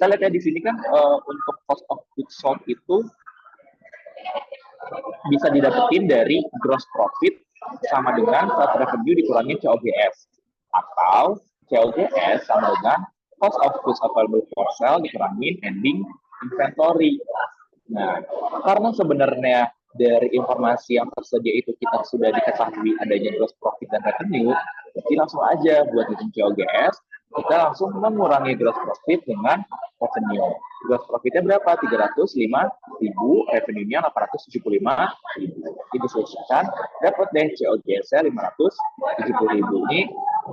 lihat ya di sini kan untuk cost of goods sold itu bisa didapetin dari gross profit sama dengan sales revenue dikurangi COGS, atau COGS sama dengan cost of goods available for sale dikurangi ending inventory. Nah, karena sebenarnya dari informasi yang tersedia itu kita sudah diketahui adanya gross profit dan revenue, jadi langsung aja buat hitung COGS, kita langsung mengurangi gross profit dengan revenue. Gross profitnya berapa? 305.000, revenue-nya 875.000. Didiskusikan, dapat deh COGS-nya 570.000. Ini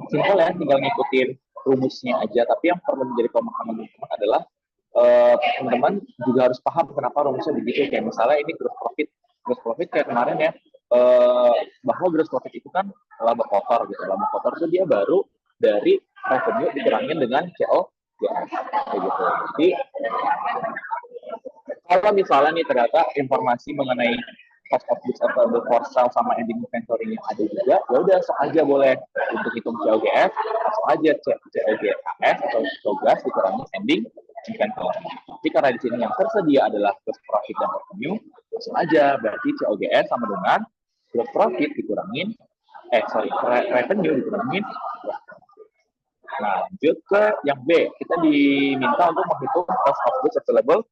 simpel ya, tinggal ngikutin rumusnya aja. Tapi yang perlu menjadi pemahaman teman-teman adalah teman-teman juga harus paham kenapa rumusnya begitu. Kayak misalnya ini gross profit kayak kemarin ya, bahwa gross profit itu kan laba kotor gitu. Laba kotor itu dia baru dari revenue dikurangin dengan COGS kayak gitu. Jadi kalau misalnya nih ternyata informasi mengenai cost of goods available for sale sama ending inventory yang ada juga, ya udah sok aja boleh untuk hitung COGS, langsung aja COGS atau COGS dikurangi ending inventory. Tapi karena di sini yang tersedia adalah gross profit dan revenue, langsung aja berarti COGS sama dengan gross profit dikurangin revenue dikurangin. Nah, lanjut ke yang B. Kita diminta untuk menghitung cost of goods available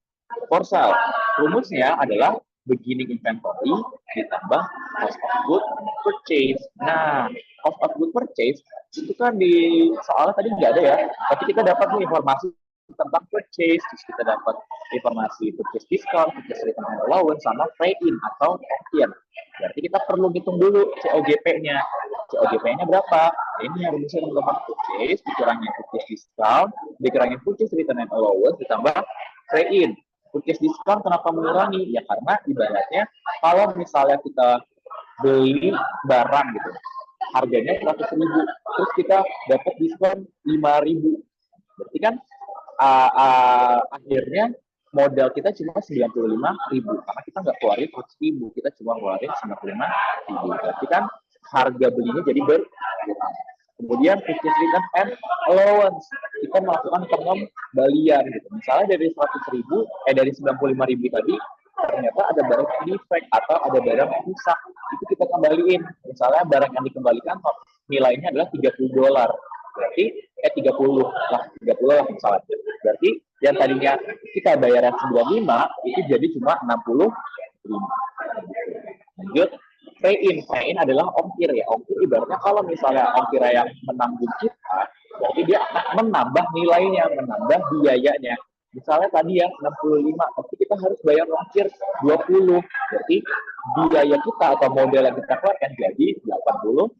for sale. Rumusnya adalah beginning inventory ditambah cost of goods purchase. Nah, cost of goods purchase itu kan di soalnya tadi nggak ada ya, tapi kita dapat nih informasi tentang purchase, terus kita dapat informasi purchase discount, purchase return and allowance, sama trade-in atau ongkir. Berarti kita perlu hitung dulu COGP-nya. COGP-nya berapa? Ini yang rumusnya teman-teman, purchase dikurangin purchase discount, dikurangin purchase return and allowance, ditambah trade-in. Purchase discount kenapa mengurangi? Ya karena ibaratnya kalau misalnya kita beli barang gitu, harganya 100.000, terus kita dapat diskon 5.000. Berarti kan akhirnya modal kita cuma 95.000 karena kita nggak keluarin 100.000, kita cuma keluarin 95.000. Berarti kan harga belinya jadi berkurang. Kemudian purchase return and allowance, kita melakukan pengembalian gitu. Misalnya dari 100.000, dari 95.000 tadi, ternyata ada barang yang defect atau ada barang yang rusak, itu kita kembaliin. Misalnya barang yang dikembalikan nilainya adalah $30. Berarti 30 lah misalnya. Berarti yang tadinya kita bayar 95 itu jadi cuma 65. Lanjut, pay-in adalah ongkir ya. Ongkir ibaratnya kalau misalnya ongkir yang menanggung kita, berarti dia akan menambah nilainya, menambah biayanya. Misalnya tadi ya 65, tapi kita harus bayar ongkir 20. Berarti biaya kita atau modal yang kita keluarkan jadi 85.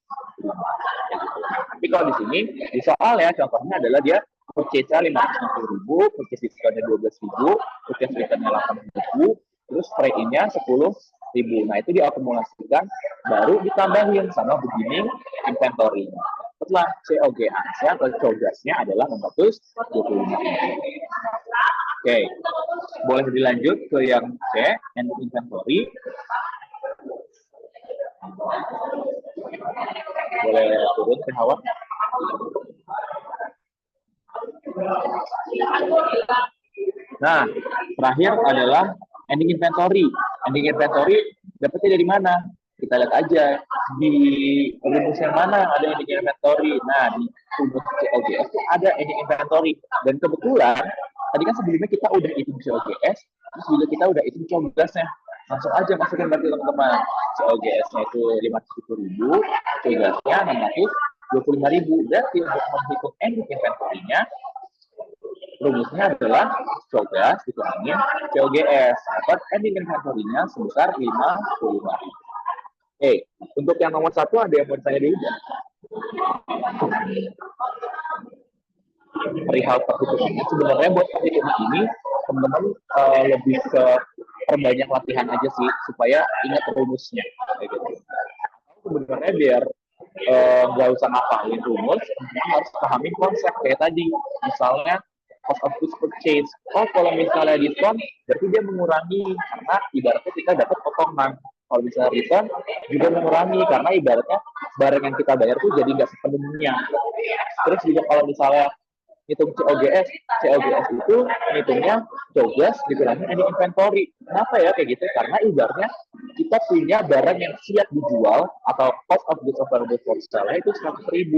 Tapi kalau di sini, di soal ya, contohnya adalah dia purchase-nya 560.000, purchase discount-nya 12.000, purchase return-nya 8.000, terus trade-in-nya 10.000. Nah, itu diakumulasikan, baru ditambahin sama beginning inventory. Setelah COGS-nya atau COGS-nya adalah 625. Oke, boleh dilanjut ke yang C, ending inventory. Boleh turun ke Hawa. Nah, terakhir adalah ending inventory. Ending inventory dapetnya dari mana? Kita lihat aja di rumus yang mana ada ending inventory. Nah, di rumus COGS itu ada ending inventory. Dan kebetulan tadi kan sebelumnya kita udah hitung COGS, terus juga kita udah hitung COGS-nya. Langsung aja masukin berarti teman-teman. COGS-nya itu 570.000, COGS-nya 625.000. Berarti untuk menghitung ending inventory-nya, rumusnya adalah COGS dikurangin COGS. Dapat ending inventory-nya sebesar 55.000. Oke, untuk yang nomor 1 ada yang mau ditanya dulu ya? Perihal perhitungannya, sebenarnya buat perhitungan ini teman-teman lebih ke perbanyak latihan aja sih supaya ingat rumusnya kayak gitu. Sebenarnya biar nggak usah ngapalin rumus, teman-teman harus pahami konsep kayak tadi. Misalnya cost of goods purchase. Oh, kalau misalnya diskon, berarti dia mengurangi karena ibaratnya kita dapat potongan. Kalau misalnya return juga mengurangi karena ibaratnya barang yang kita bayar tuh jadi nggak sepenuhnya. Terus juga kalau misalnya hitung COGS itu hitungnya COGS dikurangi ending inventory. Kenapa ya kayak gitu? Karena ibaratnya kita punya barang yang siap dijual atau cost of goods available for sale itu 100.000.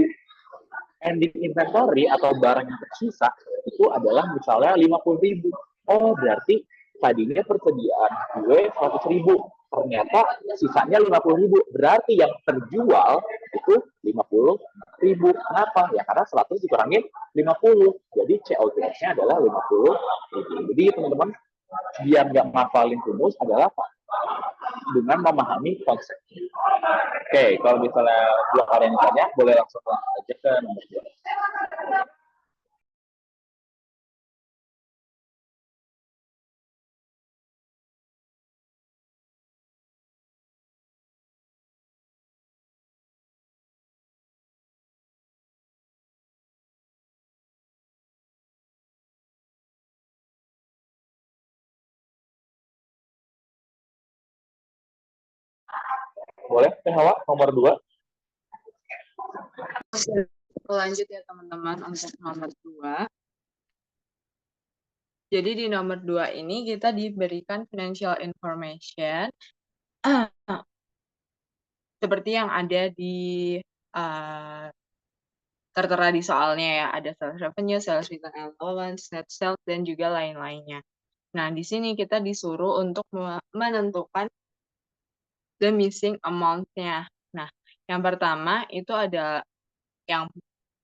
Ending inventory atau barang yang tersisa itu adalah misalnya 50.000. Oh, berarti tadinya persediaan gue 100.000. Ternyata sisanya 50.000. Berarti yang terjual itu 50.000. Kenapa? Ya karena 100 dikurangin 50. Jadi COGS-nya adalah 50. Jadi teman-teman biar nggak ngafalin rumus adalah apa? Dengan memahami konsep. Oke, kalau misalnya dua kalian tanya, boleh langsung aja ke nomor 2. Boleh, Hawa, nomor 2. Lanjut ya teman-teman untuk nomor 2. Jadi di nomor 2 ini kita diberikan financial information seperti yang ada di tertera di soalnya ya, ada sales revenue, sales return allowance, net sales, dan juga lain-lainnya. Nah, di sini kita disuruh untuk menentukan the missing amount-nya. Nah, yang pertama itu ada yang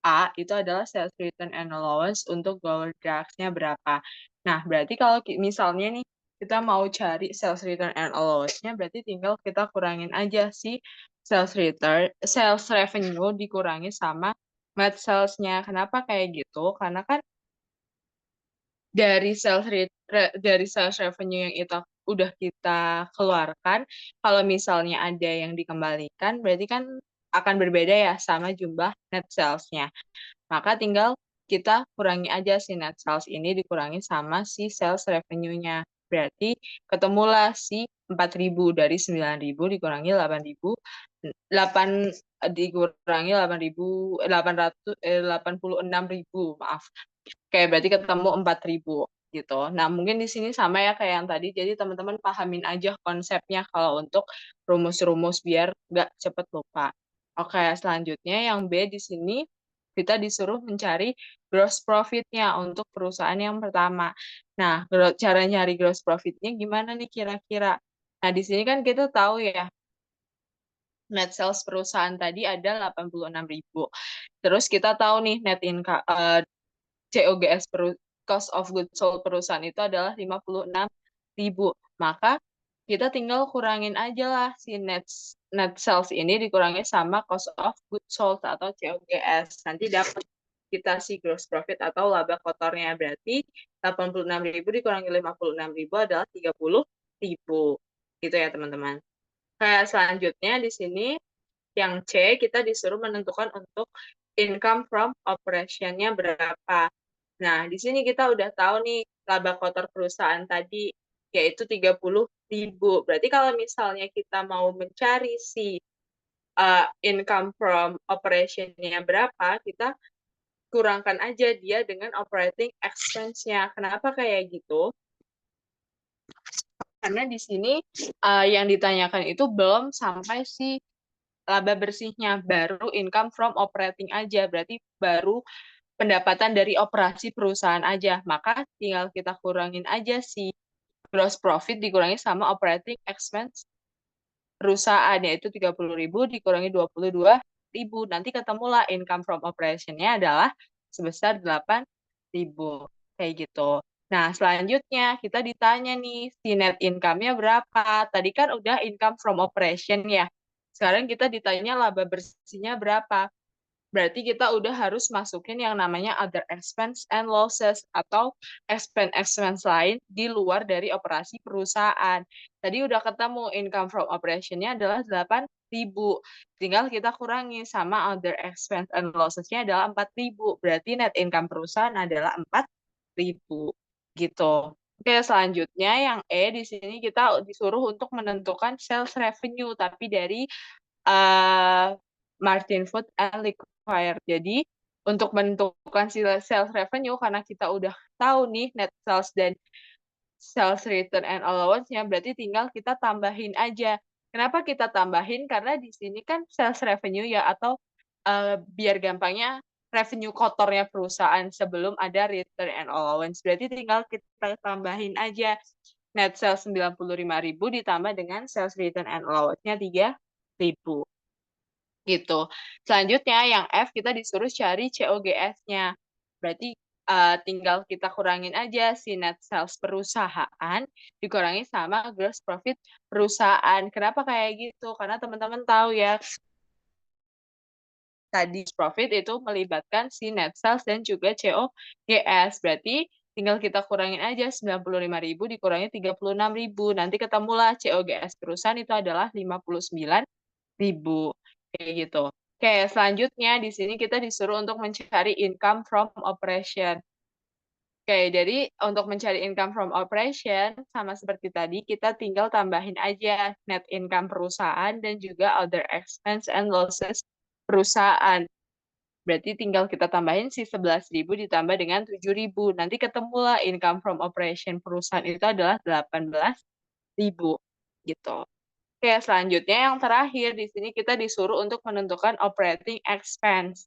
A, itu adalah sales return and allowance untuk Gower Drugs-nya berapa. Nah, berarti kalau misalnya nih, kita mau cari sales return and allowance-nya, berarti tinggal kita kurangin aja si sales revenue dikurangi sama net sales-nya. Kenapa kayak gitu? Karena kan dari sales revenue yang itu udah kita keluarkan, kalau misalnya ada yang dikembalikan, berarti kan akan berbeda ya sama jumlah net sales-nya. Maka tinggal kita kurangi aja si net sales ini dikurangi sama si sales revenue-nya. Berarti ketemulah si 4.000 dari 9.000 dikurangi 8.000, 8 dikurangi 86.000, maaf. Kayak berarti ketemu 4.000 gitu. Nah, mungkin di sini sama ya kayak yang tadi. Jadi teman-teman pahamin aja konsepnya kalau untuk rumus-rumus biar nggak cepet lupa. Oke, selanjutnya yang B di sini kita disuruh mencari gross profit-nya untuk perusahaan yang pertama. Nah, cara nyari gross profit-nya gimana nih kira-kira? Nah, di sini kan kita tahu ya, net sales perusahaan tadi ada 86.000. Terus kita tahu nih net income COGS cost of goods sold perusahaan itu adalah 56.000. Maka kita tinggal kurangin aja lah si net sales ini dikurangi sama cost of goods sold atau COGS. Nanti dapat kita si gross profit atau laba kotornya. Berarti 86.000 dikurangi 56.000 adalah 30.000. Gitu ya teman-teman. Kayak selanjutnya di sini yang C kita disuruh menentukan untuk income from operation-nya berapa. Nah, di sini kita udah tahu nih laba kotor perusahaan tadi yaitu 30.000. Berarti kalau misalnya kita mau mencari si income from operation-nya berapa, kita kurangkan aja dia dengan operating expense-nya. Kenapa kayak gitu? Karena di sini yang ditanyakan itu belum sampai si laba bersihnya, baru income from operating aja. Berarti baru pendapatan dari operasi perusahaan aja. Maka tinggal kita kurangin aja si gross profit dikurangi sama operating expense perusahaan, yaitu 30.000 dikurangi 22.000. Nanti ketemulah income from operation-nya adalah sebesar 8.000. Kayak gitu. Nah, selanjutnya kita ditanya nih, si net income-nya berapa? Tadi kan udah income from operation ya. Sekarang kita ditanya laba bersihnya berapa. Berarti kita udah harus masukin yang namanya other expense and losses atau expense lain di luar dari operasi perusahaan. Tadi udah ketemu income from operation-nya adalah 8.000. Tinggal kita kurangi sama other expense and losses-nya adalah 4.000. Berarti net income perusahaan adalah 4.000. Gitu. Oke, selanjutnya yang E di sini kita disuruh untuk menentukan sales revenue tapi dari Martin Food and Liquor. Jadi untuk menentukan sales revenue karena kita udah tahu nih net sales dan sales return and allowance-nya, berarti tinggal kita tambahin aja. Kenapa kita tambahin? Karena di sini kan sales revenue ya atau biar gampangnya revenue kotornya perusahaan sebelum ada return and allowance. Berarti tinggal kita tambahin aja net sales 95.000 ditambah dengan sales return and allowance-nya 3.000. Gitu. Selanjutnya yang F kita disuruh cari COGS-nya. Berarti tinggal kita kurangin aja si net sales perusahaan dikurangi sama gross profit perusahaan. Kenapa kayak gitu? Karena teman-teman tahu ya, tadi profit itu melibatkan si net sales dan juga COGS. Berarti tinggal kita kurangin aja 95.000 dikurangi 36.000. Nanti ketemulah COGS perusahaan itu adalah 59.000. Kayak gitu. Oke, selanjutnya di sini kita disuruh untuk mencari income from operation. Oke, jadi untuk mencari income from operation, sama seperti tadi, kita tinggal tambahin aja net income perusahaan dan juga other expense and losses perusahaan. Berarti tinggal kita tambahin si 11.000 ditambah dengan 7.000. Nanti ketemulah income from operation perusahaan itu adalah 18.000. Gitu. Oke, selanjutnya yang terakhir, di sini kita disuruh untuk menentukan operating expense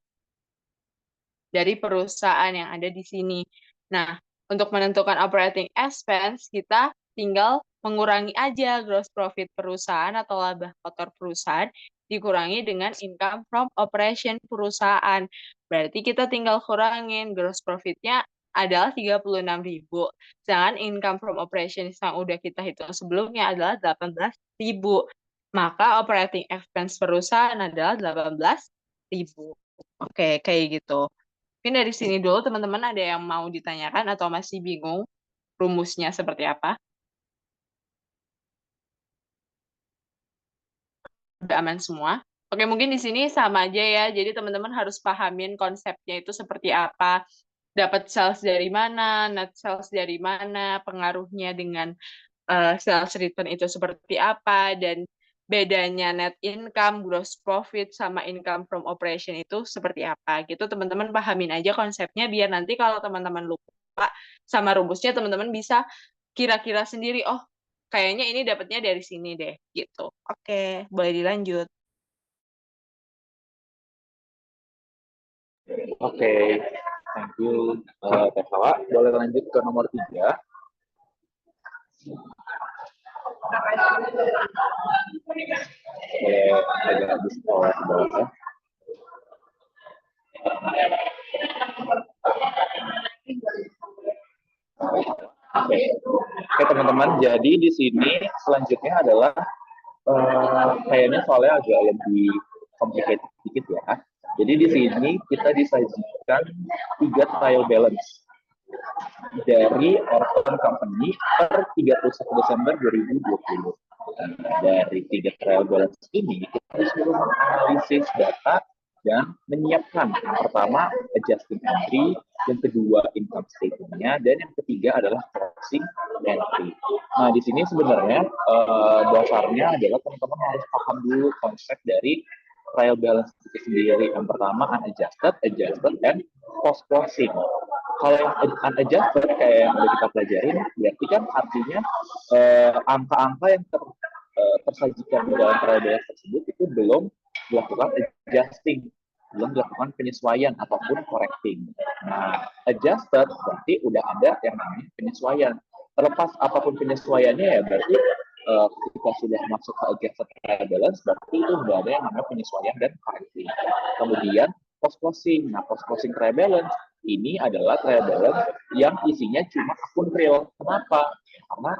dari perusahaan yang ada di sini. Nah, untuk menentukan operating expense, kita tinggal mengurangi aja gross profit perusahaan atau laba kotor perusahaan dikurangi dengan income from operation perusahaan. Berarti kita tinggal kurangin gross profit-nya adalah 36.000. Sedangkan income from operation yang udah kita hitung sebelumnya adalah 18.000. Maka operating expense perusahaan adalah 18.000. Oke, kayak gitu. Mungkin dari sini dulu teman-teman ada yang mau ditanyakan atau masih bingung rumusnya seperti apa? Udah aman semua? Oke, mungkin di sini sama aja ya. Jadi teman-teman harus pahamin konsepnya itu seperti apa. Dapat sales dari mana, net sales dari mana, pengaruhnya dengan sales return itu seperti apa, dan bedanya net income, gross profit, sama income from operation itu seperti apa. Gitu teman-teman pahamin aja konsepnya biar nanti kalau teman-teman lupa sama rumusnya, teman-teman bisa kira-kira sendiri, oh kayaknya ini dapatnya dari sini deh, gitu. Oke, boleh dilanjut. Oke, thank you, Teh Hawa. Boleh lanjut ke nomor 3. Boleh agak di bawah ya. Oke teman-teman, jadi di sini selanjutnya adalah kayaknya soalnya agak lebih complicated sedikit ya. Jadi di sini kita disajikan 3 trial balance dari Orton Company per 31 Desember 2020. Dari 3 trial balance ini, kita disuruh menganalisis data dan menyiapkan yang pertama adjusting entry, yang kedua income statement-nya, dan yang ketiga adalah closing entry. Nah, di sini sebenarnya dasarnya adalah teman-teman harus paham dulu konsep dari trial balance itu sendiri. Yang pertama unadjusted, adjusted, and post closing. Kalau yang unadjusted kayak yang udah kita pelajarin, berarti kan artinya angka-angka yang tersajikan di dalam trial balance tersebut itu belum dilakukan adjusting, belum dilakukan penyesuaian ataupun correcting. Nah, adjusted berarti udah ada yang namanya penyesuaian. Terlepas apapun penyesuaiannya ya berarti ketika sudah masuk ke adjusted trial balance berarti itu udah ada yang namanya penyesuaian dan correcting. Kemudian post closing. Nah, post closing trial balance ini adalah trial balance yang isinya cuma akun real. Kenapa? Karena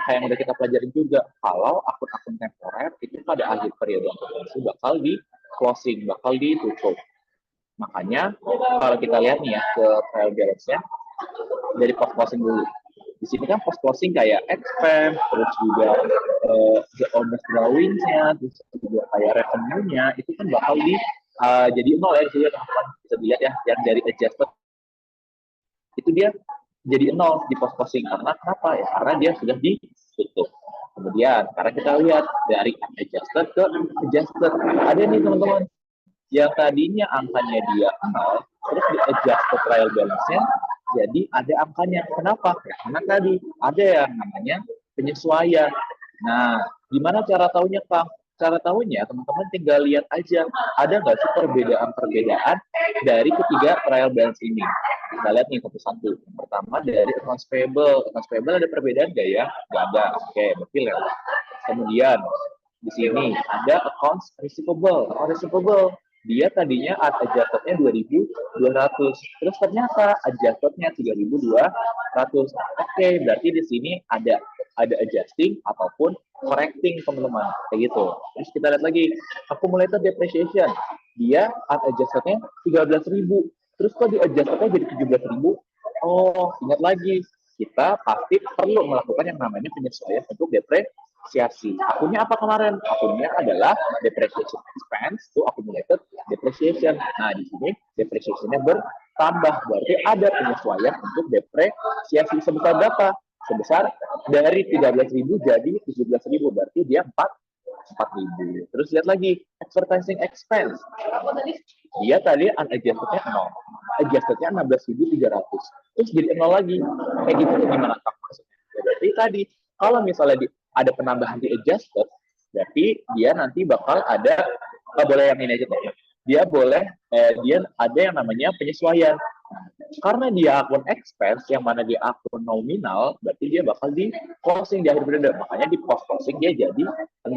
kayak yang udah kita pelajarin juga, kalau akun-akun temporer itu pada akhir periode akuntansi bakal di closing, bakal ditutup. Makanya kalau kita lihat nih ya ke trial balance-nya dari post closing dulu. Di sini kan post closing kayak expense, terus juga the owner's drawing-nya, terus juga kayak revenue-nya itu kan bakal di jadi nol ya. Di sini teman-teman bisa dilihat ya yang dari adjusted itu dia jadi nol di post closing. Karena kenapa ya? Karena dia sudah ditutup. Kemudian karena kita lihat dari unadjusted ke adjusted, ada nih teman-teman yang tadinya angkanya dia nol, terus di adjusted trial balance-nya jadi ada angkanya. Kenapa? Karena tadi ada yang namanya penyesuaian. Nah, gimana cara tahunya, Kang? Cara tahunya teman-teman tinggal lihat aja ada nggak sih perbedaan dari ketiga trial balance ini. Kita lihat nih satu-satu. Yang pertama dari accounts payable. Accounts payable ada perbedaan nggak ya? Nggak ada. Oke, berarti lewat. Kemudian di sini ada accounts receivable. Accounts receivable dia tadinya adjustednya 2.200, terus ternyata adjustednya 3.200. Oke, berarti di sini ada adjusting ataupun correcting teman-teman, kayak gitu. Terus kita lihat lagi accumulated depreciation, dia adjustednya 13.000, terus kok di adjustednya jadi 17.000. Oh, ingat lagi, kita pasti perlu melakukan yang namanya penyesuaian untuk depresiasi. Akunnya apa kemarin? Akunnya adalah depreciation expense to accumulated depreciation. Nah, di sini depreciation-nya bertambah, berarti ada penyesuaian untuk depresiasi sebesar berapa? Sebesar dari 13.000 jadi 17.000, berarti dia 4.000. Terus lihat lagi advertising expense. Dia tadi unadjustednya 0. Adjustednya 16.300. Terus jadi 0 lagi. Kayak gitu gimana Kak maksudnya? Ya, berarti tadi kalau misalnya ada penambahan di adjusted, berarti dia nanti bakal ada boleh yang ini aja ya. Dia boleh dia ada yang namanya penyesuaian. Karena dia akun expense yang mana dia akun nominal, berarti dia bakal di closing di akhir periode. Makanya di post closing dia jadi 0.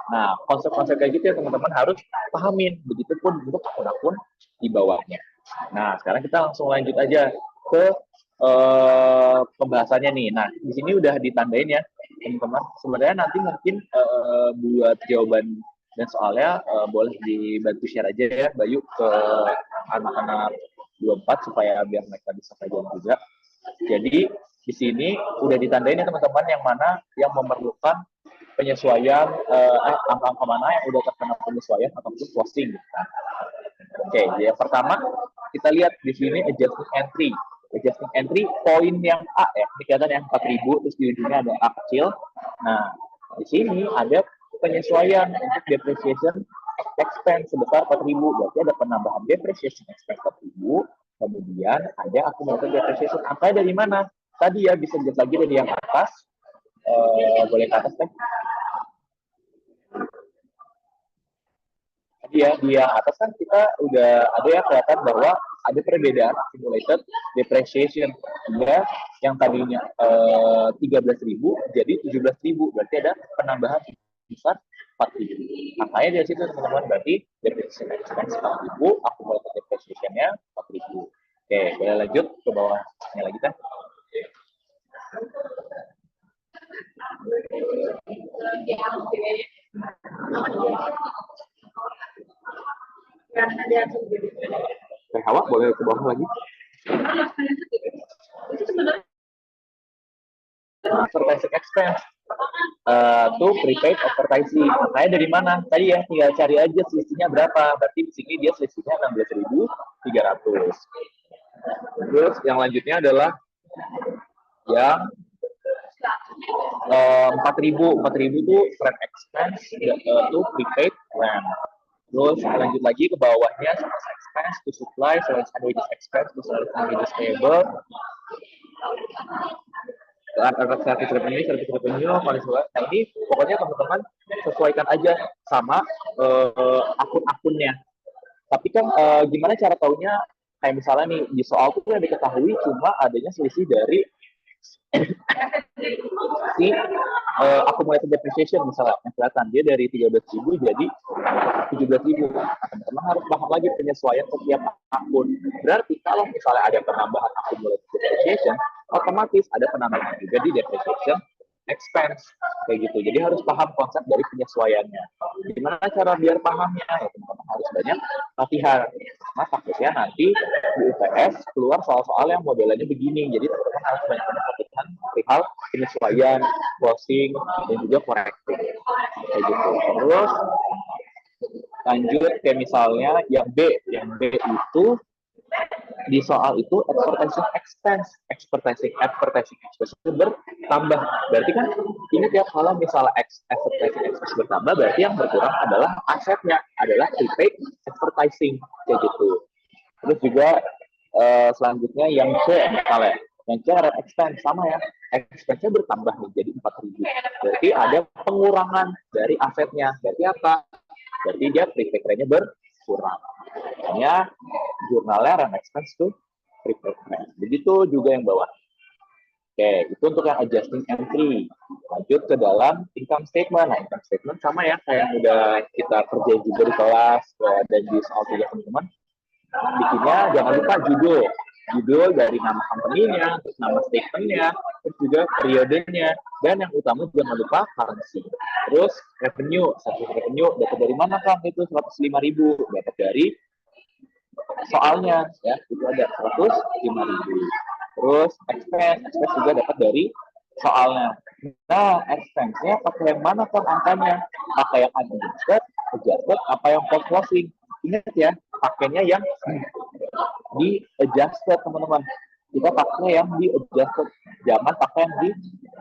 Nah, konsep-konsep kayak gitu ya teman-teman harus pahamin. Begitupun untuk akun-akun di bawahnya. Nah, sekarang kita langsung lanjut aja ke pembahasannya nih. Nah, di sini udah ditandain ya teman-teman. Sebenarnya nanti mungkin buat jawaban dan soalnya boleh dibantu share aja ya Bayu ke anak-anak 24 supaya biar mereka bisa kajian juga. Jadi di sini udah ditandain ya teman-teman yang mana yang memerlukan penyesuaian angka-angka mana yang udah terkena penyesuaian ataupun closing gitu kan. Oke, jadi yang pertama kita lihat di sini adjusting entry. Adjusting entry poin yang A ya, ini kelihatan yang 4.000 terus di ujungnya ada A kecil. Nah, di sini ada penyesuaian untuk depreciation expense sebesar 4.000, berarti ada penambahan depreciation expense 4.000, kemudian ada accumulated depreciation. Angkanya dari mana? Tadi ya bisa dilihat lagi dari yang atas, boleh ke atas kan? Tadi ya di yang atas kan kita udah ada ya kelihatan bahwa ada perbedaan accumulated depreciation. Dia yang tadinya 13.000 jadi 17.000, berarti ada penambahan besar 4.000. Makanya dari situ teman-teman berarti depreciation expense 4.000, accumulated depreciation-nya 4.000. Oke, boleh lanjut ke bawahnya lagi kan? Hawa boleh ke bawah lagi? Advertising expense to prepaid advertising. Makanya dari mana? Tadi ya tinggal cari aja selisihnya berapa. Berarti di sini dia selisihnya 16.300. Terus yang lanjutnya adalah yang 4.000 itu rent expense to prepaid rent. Terus lanjut lagi ke bawahnya sales expense to supply, sales and wages expense to sales and wages payable. Service revenue, nah ini pokoknya teman-teman sesuaikan aja sama akun-akunnya. Tapi kan gimana cara taunya? Kayak misalnya nih di soal itu yang diketahui cuma adanya selisih dari si accumulated depreciation misalnya yang kelihatan dia dari 13.000 jadi 17.000. Teman-teman harus paham lagi penyesuaian setiap akun. Berarti kalau misalnya ada penambahan accumulated depreciation, otomatis ada penambahan juga di depreciation expense kayak gitu. Jadi harus paham konsep dari penyesuaiannya. Gimana cara biar pahamnya? Ya teman-teman harus banyak latihan. Nah takutnya nanti di UTS keluar soal-soal yang modelnya begini. Jadi teman-teman harus banyak-banyak latihan perihal penyesuaian, closing, dan juga correcting. Kayak gitu. Terus lanjut kayak misalnya yang B itu di soal itu advertising expense bertambah. Berarti kan ingat ya kalau misalnya advertising expense bertambah berarti yang berkurang adalah asetnya, adalah prepaid advertising kayak gitu. Terus juga selanjutnya yang C misalnya yang C rent expense sama ya, expense-nya bertambah menjadi 4.000. Berarti ada pengurangan dari asetnya. Berarti apa? Berarti dia prepaid rent-nya berkurang. Makanya jurnalnya rent expense to prepaid rent. Begitu juga yang bawah. Oke, itu untuk yang adjusting entry. Lanjut lanjut ke dalam income statement. Nah, income statement sama ya kayak yang udah kita kerjain juga di kelas dan di soal juga teman-teman. Bikinnya jangan lupa judul dari nama company-nya, terus nama statement-nya, terus juga periodenya, dan yang utama jangan lupa currency. Terus revenue dapat dari mana kan? Itu 105.000, dapat dari soalnya ya, itu ada 105.000. Terus expense juga dapat dari soalnya. Nah, expense-nya pakai yang mana kan angkanya? Pakai yang adjusted, apa yang post closing. Ingat ya, pakainya yang di adjusted teman-teman. Kita pakai yang di adjusted, jangan pakai yang di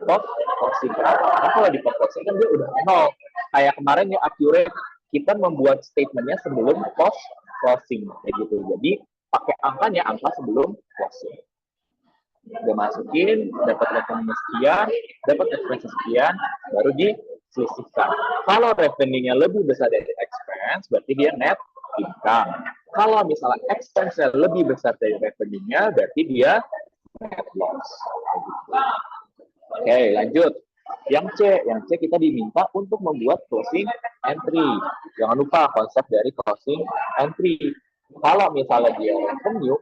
post closing. Karena kalau di post closing kan dia udah nol. Kayak kemarin ya accurate, kita membuat statementnya sebelum post closing kayak gitu. Jadi pakai angkanya angka sebelum closing. Udah masukin, dapat revenue sekian, dapat expense sekian, baru diselisihkan. Kalau revenue-nya lebih besar dari expense, berarti dia net income. Kalau misalnya expense-nya lebih besar dari revenue-nya, berarti dia net loss. Oke, lanjut. Yang C kita diminta untuk membuat closing entry. Jangan lupa konsep dari closing entry. Kalau misalnya dia revenue,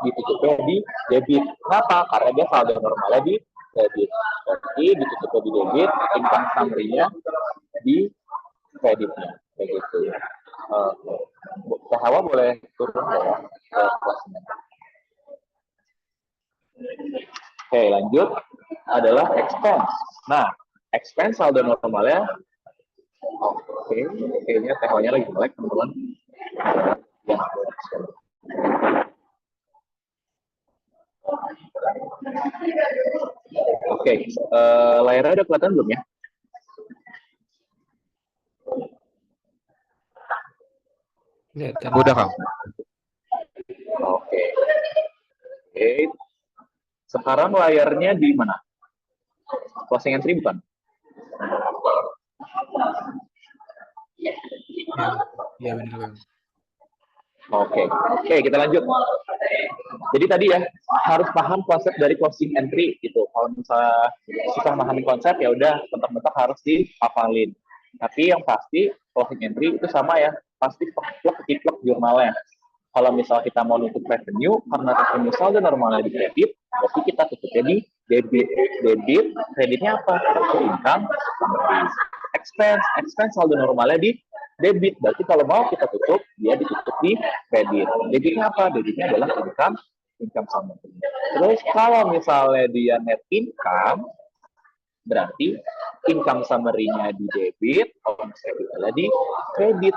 ditutupnya di debit. Kenapa? Karena dia saldo normalnya di debit. Berarti ditutupnya di debit, income summary-nya di kreditnya. Kayak gitu. Hawa boleh turun ya ke kelasnya. Oke, lanjut adalah expense. Nah, expense saldo normalnya, oke, kayaknya Hawa-nya lagi melek, teman-teman. Oke, layarnya udah kelihatan belum ya? Udah, Kang. Oke. Sekarang layarnya di mana? Closing entry bukan? Ya benar Bang. Oke, kita lanjut. Jadi tadi ya harus paham konsep dari closing entry gitu. Kalau misalnya susah memahami konsep ya udah tetap harus dihafalin. Tapi yang pasti closing entry itu sama ya, pasti plek jurnalnya. Kalau misal kita mau nutup revenue, karena revenue saldo normalnya di kredit, berarti kita tutupnya di debit. Kreditnya apa? Itu income, expense saldo normalnya di debit. Berarti kalau mau kita tutup, dia ditutup di kredit. Debitnya apa? Debitnya adalah income summary. Terus kalau misalnya dia net income, berarti income summary-nya di debit, owner's capital di kredit.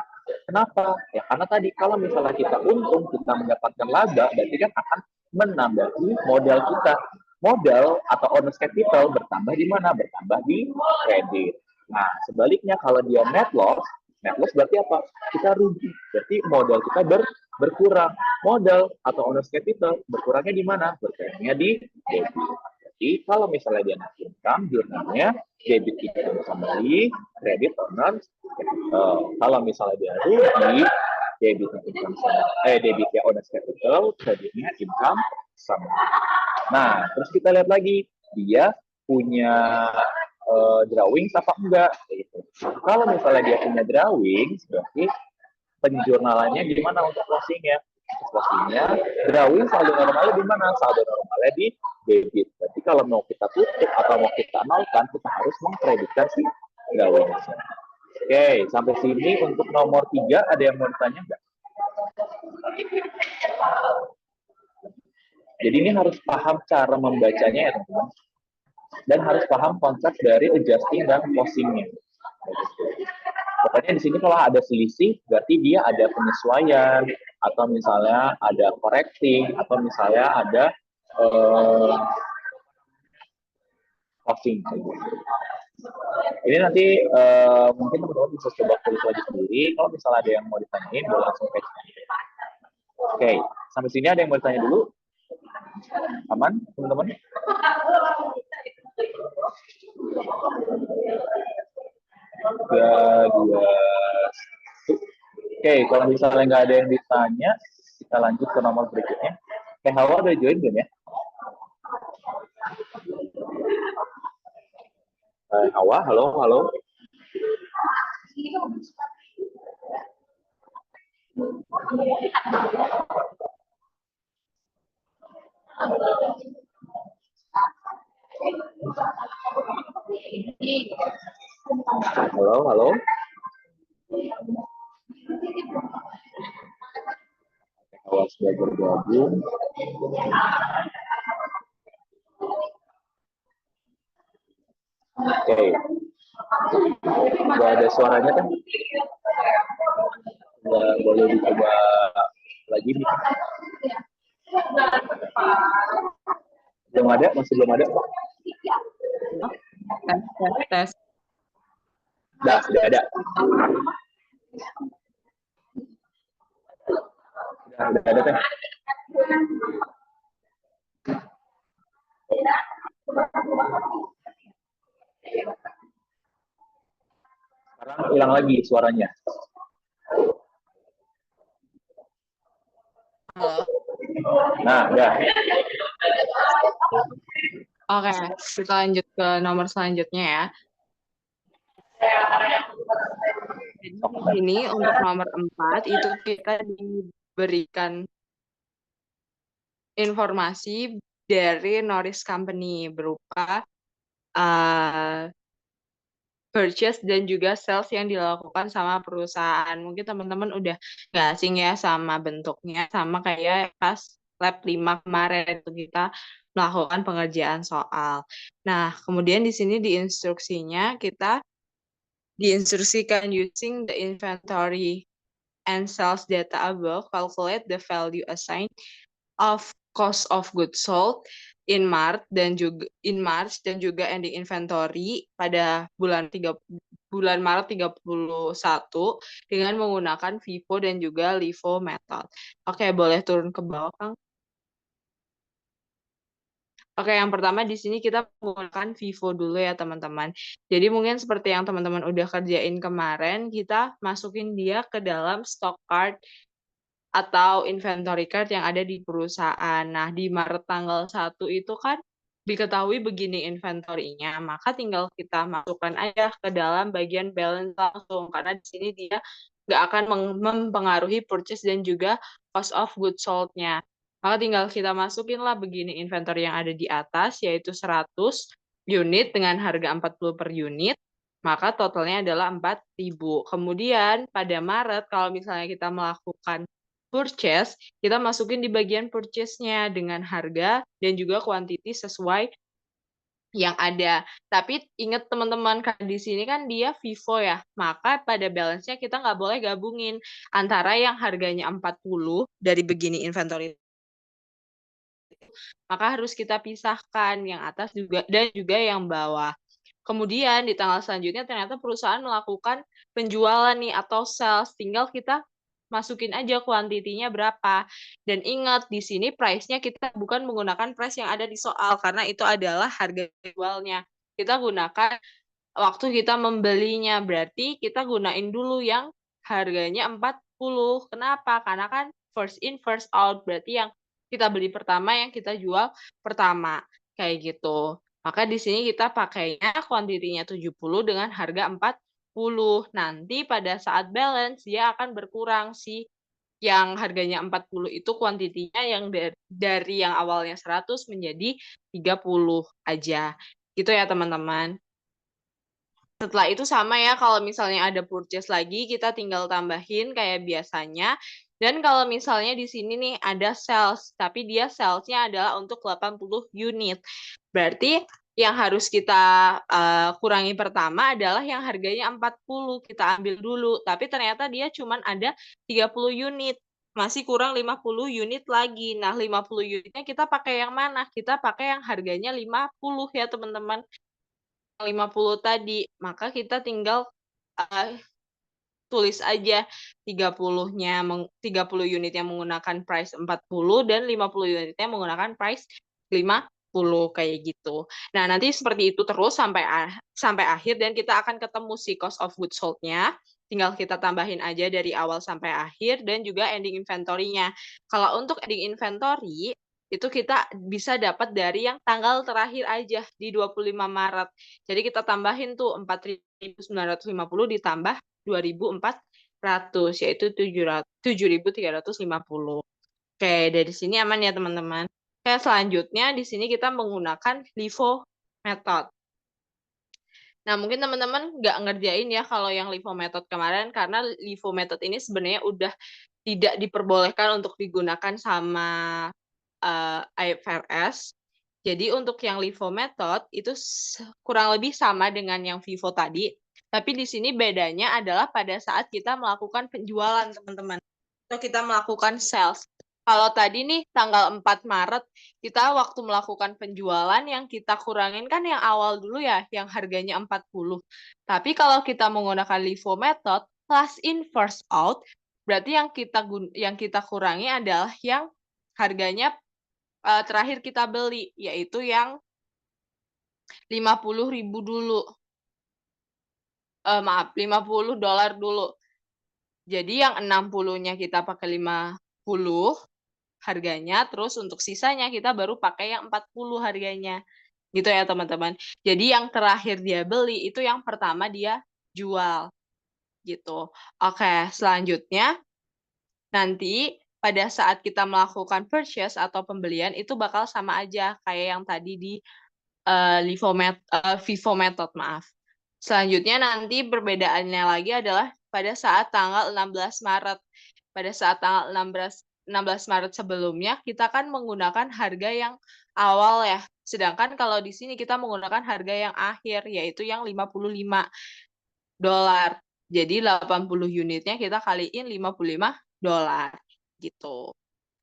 Kenapa? Ya karena tadi kalau misalnya kita untung, kita mendapatkan laba, berarti kan akan menambahi modal kita. Modal atau owner's capital bertambah di mana? Bertambah di kredit. Nah, sebaliknya kalau dia net loss berarti apa? Kita rugi. Berarti modal kita berkurang. Modal atau owner's capital berkurangnya di mana? Berkurangnya di debit. Jadi kalau misalnya dia net income, jurnalnya debit income summary, kredit owner's capital. Kalau misalnya dia rugi, debitnya income summary, debitnya owner's capital, kreditnya income summary. Nah, terus kita lihat lagi, dia punya drawing apa enggak gitu. Kalau misalnya dia punya drawing, berarti penjurnalannya gimana untuk closingnya? Closingnya, drawing saldo normalnya di mana? Saldo normalnya di debit. Berarti kalau mau kita tutup atau mau kita nolkan, kita harus mengkreditkan si drawing. Oke, sampai sini untuk nomor 3 ada yang mau ditanya enggak? Jadi ini harus paham cara membacanya ya teman-teman. Dan harus paham konsep dari adjusting dan closing-nya. Pokoknya di sini kalau ada selisih, berarti dia ada penyesuaian, atau misalnya ada correcting, atau misalnya ada closing. Ini nanti mungkin teman-teman bisa coba tulis lagi sendiri. Kalau misalnya ada yang mau ditanyain, boleh langsung ke sini. Oke, sampai sini ada yang mau ditanya dulu? Aman, teman-teman? Oke, kalau misalnya nggak ada yang ditanya, kita lanjut ke nomor berikutnya. Hawa udah join belum ya? Hawa, halo, halo. Halo, halo. Hawa sudah bergabung. Oke, nggak ada suaranya kan? Nggak boleh dicoba lagi nih. Belum ada, masih belum ada. Tes. Sudah ada. Udah ada teh. Sekarang hilang lagi suaranya. Halo. Nah, udah. Oke, kita lanjut ke nomor selanjutnya ya. Jadi di sini untuk nomor 4 itu kita diberikan informasi dari Norris Company berupa purchase dan juga sales yang dilakukan sama perusahaan. Mungkin teman-teman udah nggak asing ya sama bentuknya, sama kayak pas lab 5 kemarin itu kita melakukan pengerjaan soal. Nah, kemudian di sini di instruksinya kita diinstruksikan using the inventory and sales data above, calculate the value assigned of cost of goods sold in March dan juga ending inventory pada bulan Maret 31 dengan menggunakan FIFO dan juga LIFO method. Oke, boleh turun ke bawah, Kang. Oke, yang pertama di sini kita menggunakan FIFO dulu ya, teman-teman. Jadi mungkin seperti yang teman-teman udah kerjain kemarin, kita masukin dia ke dalam stock card atau inventory card yang ada di perusahaan. Nah, di Maret tanggal 1 itu kan diketahui begini inventory-nya, maka tinggal kita masukkan aja ke dalam bagian balance langsung, karena di sini dia nggak akan mempengaruhi purchase dan juga cost of goods sold-nya. Maka tinggal kita masukin lah begini inventory yang ada di atas, yaitu 100 unit dengan harga 40 per unit, maka totalnya adalah 4.000. Kemudian pada Maret, kalau misalnya kita melakukan purchase, kita masukin di bagian purchase-nya dengan harga dan juga quantity sesuai yang ada. Tapi ingat teman-teman, kan di sini kan dia FIFO ya, maka pada balance-nya kita nggak boleh gabungin antara yang harganya 40 dari begini inventory, maka harus kita pisahkan yang atas juga dan juga yang bawah. Kemudian di tanggal selanjutnya ternyata perusahaan melakukan penjualan nih atau sales, tinggal kita masukin aja kuantitinya berapa. Dan ingat di sini price-nya kita bukan menggunakan price yang ada di soal karena itu adalah harga jualnya. Kita gunakan waktu kita membelinya, berarti kita gunain dulu yang harganya 40. Kenapa? Karena kan first in first out, berarti yang kita beli pertama yang kita jual pertama, kayak gitu. Maka di sini kita pakainya kuantitinya 70 dengan harga 40. Nanti pada saat balance dia akan berkurang sih. Yang harganya 40 itu kuantitinya yang dari yang awalnya 100 menjadi 30 aja. Gitu ya, teman-teman. Setelah itu sama ya, kalau misalnya ada purchase lagi, kita tinggal tambahin kayak biasanya. Dan kalau misalnya di sini nih ada sales, tapi dia salesnya adalah untuk 80 unit. Berarti yang harus kita kurangi pertama adalah yang harganya 40, kita ambil dulu. Tapi ternyata dia cuma ada 30 unit. Masih kurang 50 unit lagi. Nah, 50 unitnya kita pakai yang mana? Kita pakai yang harganya 50 ya, teman-teman. 50 tadi, maka kita tinggal tulis aja 30-nya 30 unitnya menggunakan price 40 dan 50 unitnya menggunakan price 50 kayak gitu. Nah, nanti seperti itu terus sampai akhir dan kita akan ketemu si cost of goods sold-nya. Tinggal kita tambahin aja dari awal sampai akhir dan juga ending inventory-nya. Kalau untuk ending inventory itu kita bisa dapat dari yang tanggal terakhir aja di 25 Maret. Jadi kita tambahin tuh 4.950 ditambah 2.400 yaitu 7.350. Oke, dari sini aman ya teman-teman. Oke, selanjutnya di sini kita menggunakan LIFO method. Nah, mungkin teman-teman nggak ngerjain ya kalau yang LIFO method kemarin, karena LIFO method ini sebenarnya udah tidak diperbolehkan untuk digunakan sama IFRS. Jadi untuk yang LIFO method itu kurang lebih sama dengan yang FIFO tadi, tapi di sini bedanya adalah pada saat kita melakukan penjualan, teman-teman. Atau kita melakukan sales. Kalau tadi nih tanggal 4 Maret, kita waktu melakukan penjualan yang kita kurangin kan yang awal dulu ya, yang harganya 40. Tapi kalau kita menggunakan LIFO method, last in first out, berarti yang kita kurangi adalah yang harganya terakhir kita beli, yaitu yang 50.000 dulu. Maaf, $50 dulu. Jadi yang 60-nya kita pakai 50 harganya, terus untuk sisanya kita baru pakai yang 40 harganya. Gitu ya teman-teman. Jadi yang terakhir dia beli itu yang pertama dia jual. Gitu. Oke, selanjutnya nanti pada saat kita melakukan purchase atau pembelian itu bakal sama aja kayak yang tadi di FIFO method, maaf. Selanjutnya nanti perbedaannya lagi adalah pada saat tanggal 16 Maret. Pada saat tanggal 16 Maret sebelumnya, kita kan menggunakan harga yang awal ya. Sedangkan kalau di sini kita menggunakan harga yang akhir, yaitu yang $55. Jadi 80 unitnya kita kaliin $55 gitu.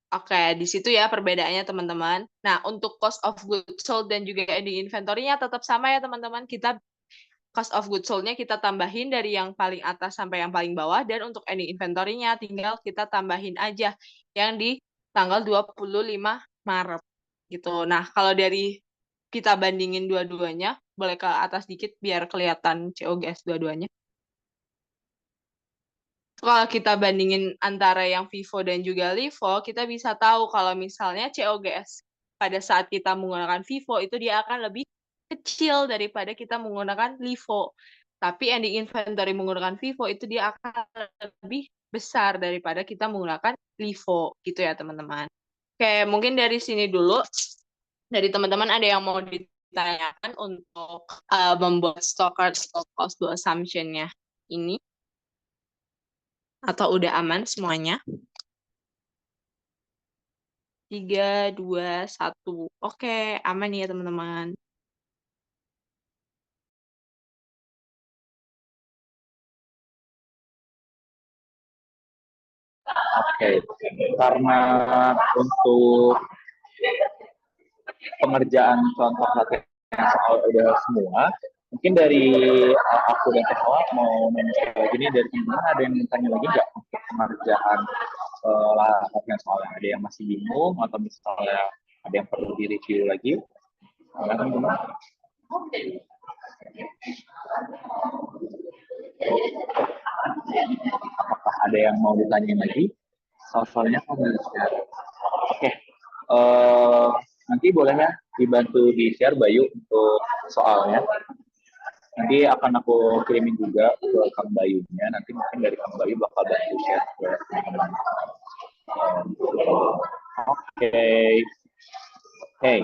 Oke, di situ ya perbedaannya teman-teman. Nah, untuk cost of goods sold dan juga ending inventory-nya tetap sama ya teman-teman. Kita cost of goods sold-nya kita tambahin dari yang paling atas sampai yang paling bawah, dan untuk ending inventory-nya tinggal kita tambahin aja yang di tanggal 25 Maret gitu. Nah, kalau dari kita bandingin dua-duanya, boleh ke atas dikit biar kelihatan COGS dua-duanya. Kalau kita bandingin antara yang FIFO dan juga LIFO, kita bisa tahu kalau misalnya COGS pada saat kita menggunakan FIFO itu dia akan lebih kecil daripada kita menggunakan LIFO. Tapi ending inventory menggunakan FIFO itu dia akan lebih besar daripada kita menggunakan LIFO. Gitu ya teman-teman. Oke, mungkin dari sini dulu. Dari teman-teman ada yang mau ditanyakan untuk membuat stock cost assumption-nya ini? Atau udah aman semuanya? 3, 2, 1. Oke, aman ya teman-teman. Oke, karena untuk pengerjaan contoh latihan soal udah semua, mungkin dari aku dan Tekoa mau nanya sekali lagi nih, dari teman-teman ada yang tanya lagi nggak untuk pengerjaan latihan soalnya? Ada yang masih bingung atau misalnya ada yang perlu direview lagi? Nah, teman-teman. Apakah ada yang mau ditanyain lagi? Soalnya kan di-share. Oke, nanti boleh ya dibantu di-share Bayu untuk soalnya. Nanti akan aku kirimin juga ke Kang Bayunya. Nanti mungkin dari Kang Bayu bakal bantu share ke teman-teman. Oke. Hey,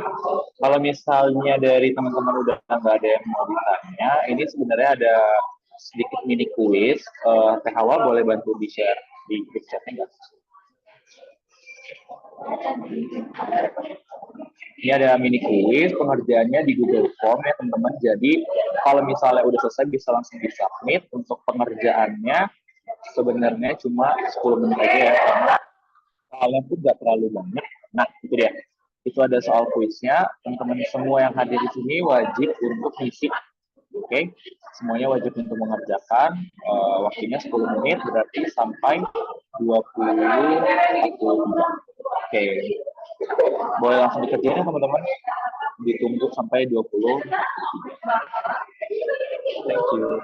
kalau misalnya dari teman-teman udah nggak ada yang mau ditanya, ini sebenarnya ada sedikit mini quiz. Teh Hawa boleh bantu di-share di grup chatnya nggak? Ini ada mini quiz, pengerjaannya di Google Form ya teman-teman. Jadi kalau misalnya udah selesai bisa langsung di-submit. Untuk pengerjaannya sebenarnya cuma 10 menit aja ya, karena soalnya pun nggak terlalu banyak. Nah, itu dia. Itu ada soal kuisnya. Teman-teman semua yang hadir di sini wajib untuk ngisi. Oke, semuanya wajib untuk mengerjakan. Waktunya 10 menit, berarti sampai 20. Oke, boleh langsung dikerjain ya teman-teman. Ditunggu sampai 20. Thank you.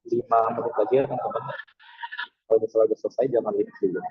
5 menit lagi ya teman-teman. Kalau misalnya udah selesai jangan leave dulu.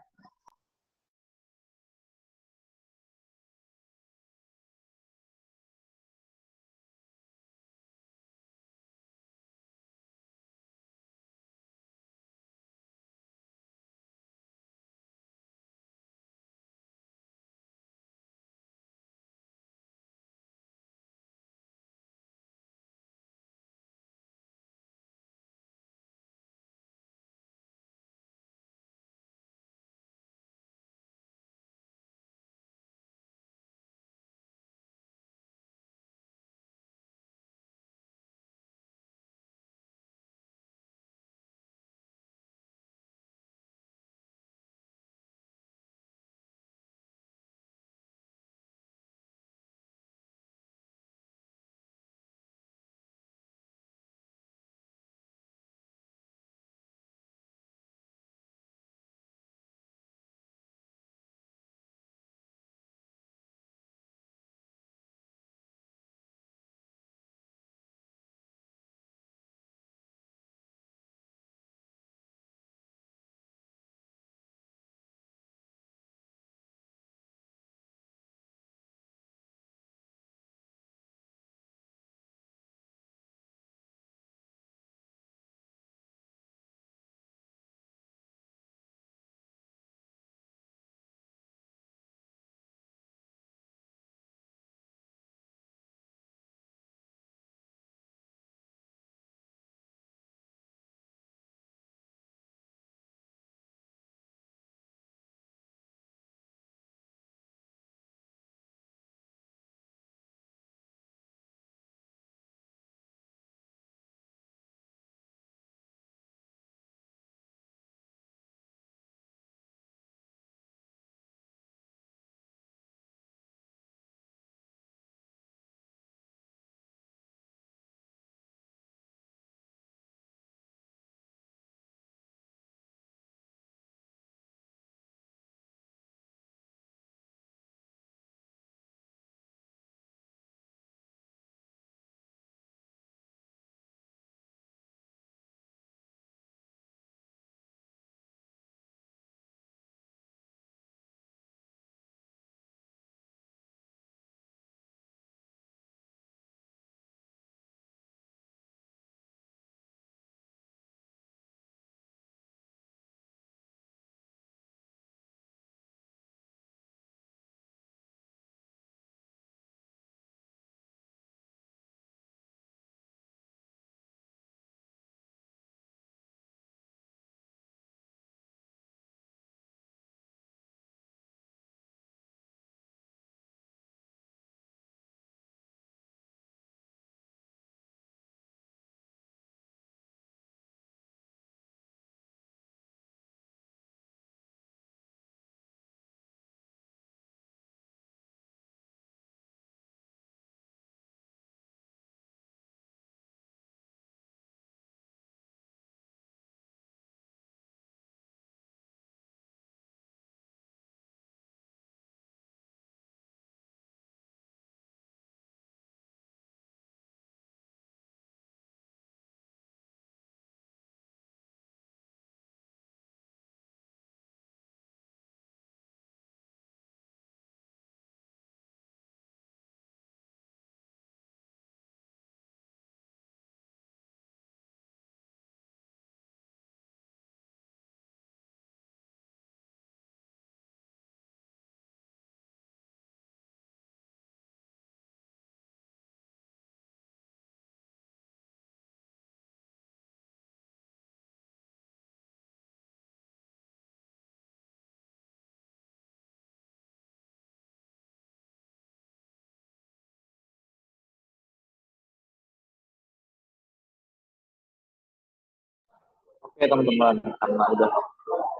Oke teman-teman, karena udah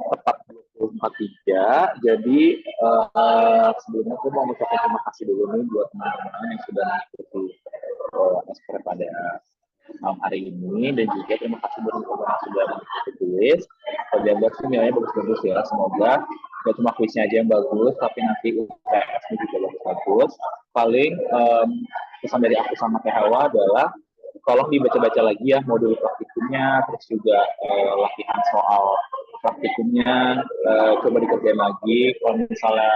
tepat 24.3, jadi sebelumnya aku mau mengucapkan terima kasih dulu nih buat teman-teman yang sudah mengikuti SPR pada malam hari ini, dan juga terima kasih buat teman-teman yang sudah mengikuti kuis. Kalau jaga sih nilainya bagus-bagus ya, semoga gak cuma kuisnya aja yang bagus, tapi nanti UTS-nya juga bagus-bagus. Paling pesan dari aku sama Teh Hawa adalah tolong dibaca-baca lagi ya modul praktikumnya, terus juga latihan soal praktikumnya, coba dikerjain lagi. Kalau misalnya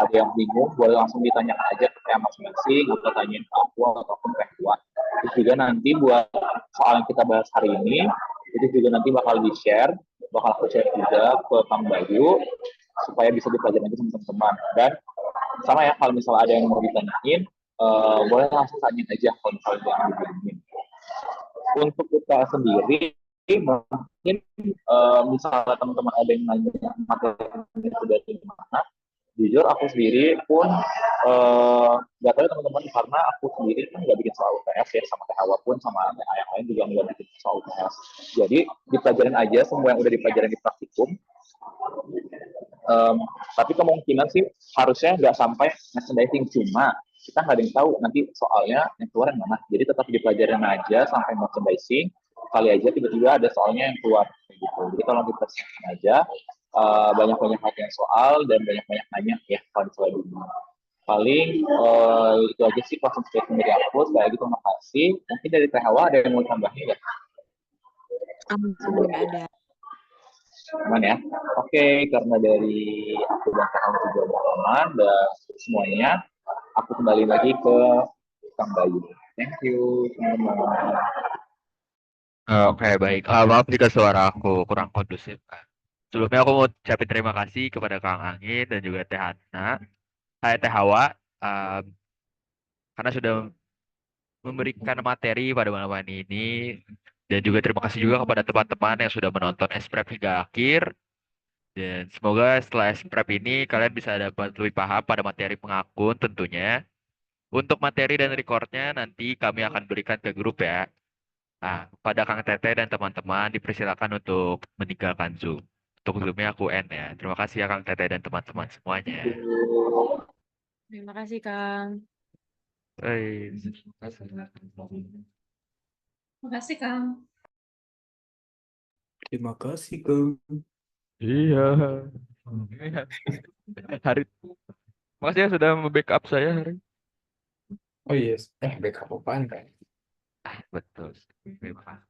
ada yang bingung, boleh langsung ditanyakan aja ke saya masing-masing, atau tanyain ke aku ataupun ke Tuan. Terus juga nanti buat soal yang kita bahas hari ini, itu juga nanti bakal di-share, bakal aku share juga ke Kang Bayu, supaya bisa dipelajari sama teman-teman. Dan sama ya, kalau misalnya ada yang mau ditanyain, boleh langsung tanyain aja kalau misalnya yang dibingungin. Untuk kita sendiri, mungkin misalnya teman-teman ada yang nanya materi itu dari mana, jujur aku sendiri pun nggak tahu teman-teman, karena aku sendiri kan nggak bikin soal UTS ya, sama Hawa pun sama yang lain juga nggak bikin soal UTS. Jadi dipelajarin aja semua yang udah dipelajarin di praktikum. Tapi kemungkinan sih harusnya nggak sampai merchandising, cuma kita nggak ada yang tahu nanti soalnya yang keluar yang mana. Jadi tetap dipelajarin aja sampai merchandising, kali aja tiba-tiba ada soalnya yang keluar gitu. Jadi tolong dipersiapkan aja, banyak-banyak latihan soal dan banyak-banyak nanya ya kalau misalnya dulu. Paling itu aja sih closing statement dari aku. Sekali lagi terima kasih. Mungkin dari Teh Hawa ada yang mau tambahin nggak? Nggak ada. Aman ya? Oke, karena dari aku dan Kak Hawa juga udah aman dan semuanya, aku kembali lagi ke Kang Bayu. Thank you, teman-teman. Oke, baik. Maaf jika suara aku kurang kondusif. Sebelumnya aku mau ucapin terima kasih kepada Kang Angin dan juga Teh Hana, Teh Hawa, um, karena sudah memberikan materi pada malam hari ini. Dan juga terima kasih juga kepada teman-teman yang sudah menonton Esprep hingga akhir. Dan semoga setelah Esprep ini kalian bisa dapat lebih paham pada materi pengakun tentunya. Untuk materi dan recordnya nanti kami akan berikan ke grup ya. Nah, pada Kang Tete dan teman-teman dipersilakan untuk meninggalkan Zoom. Untuk Zoom-nya aku end ya. Terima kasih ya Kang Tete dan teman-teman semuanya. Terima kasih, Kang. Baik. Makasih, Kang. Terima kasih, Kang. Iya. Hari, makasih ya sudah membackup saya hari. Oh yes, backup apaan, kan? Betul. Terima kasih.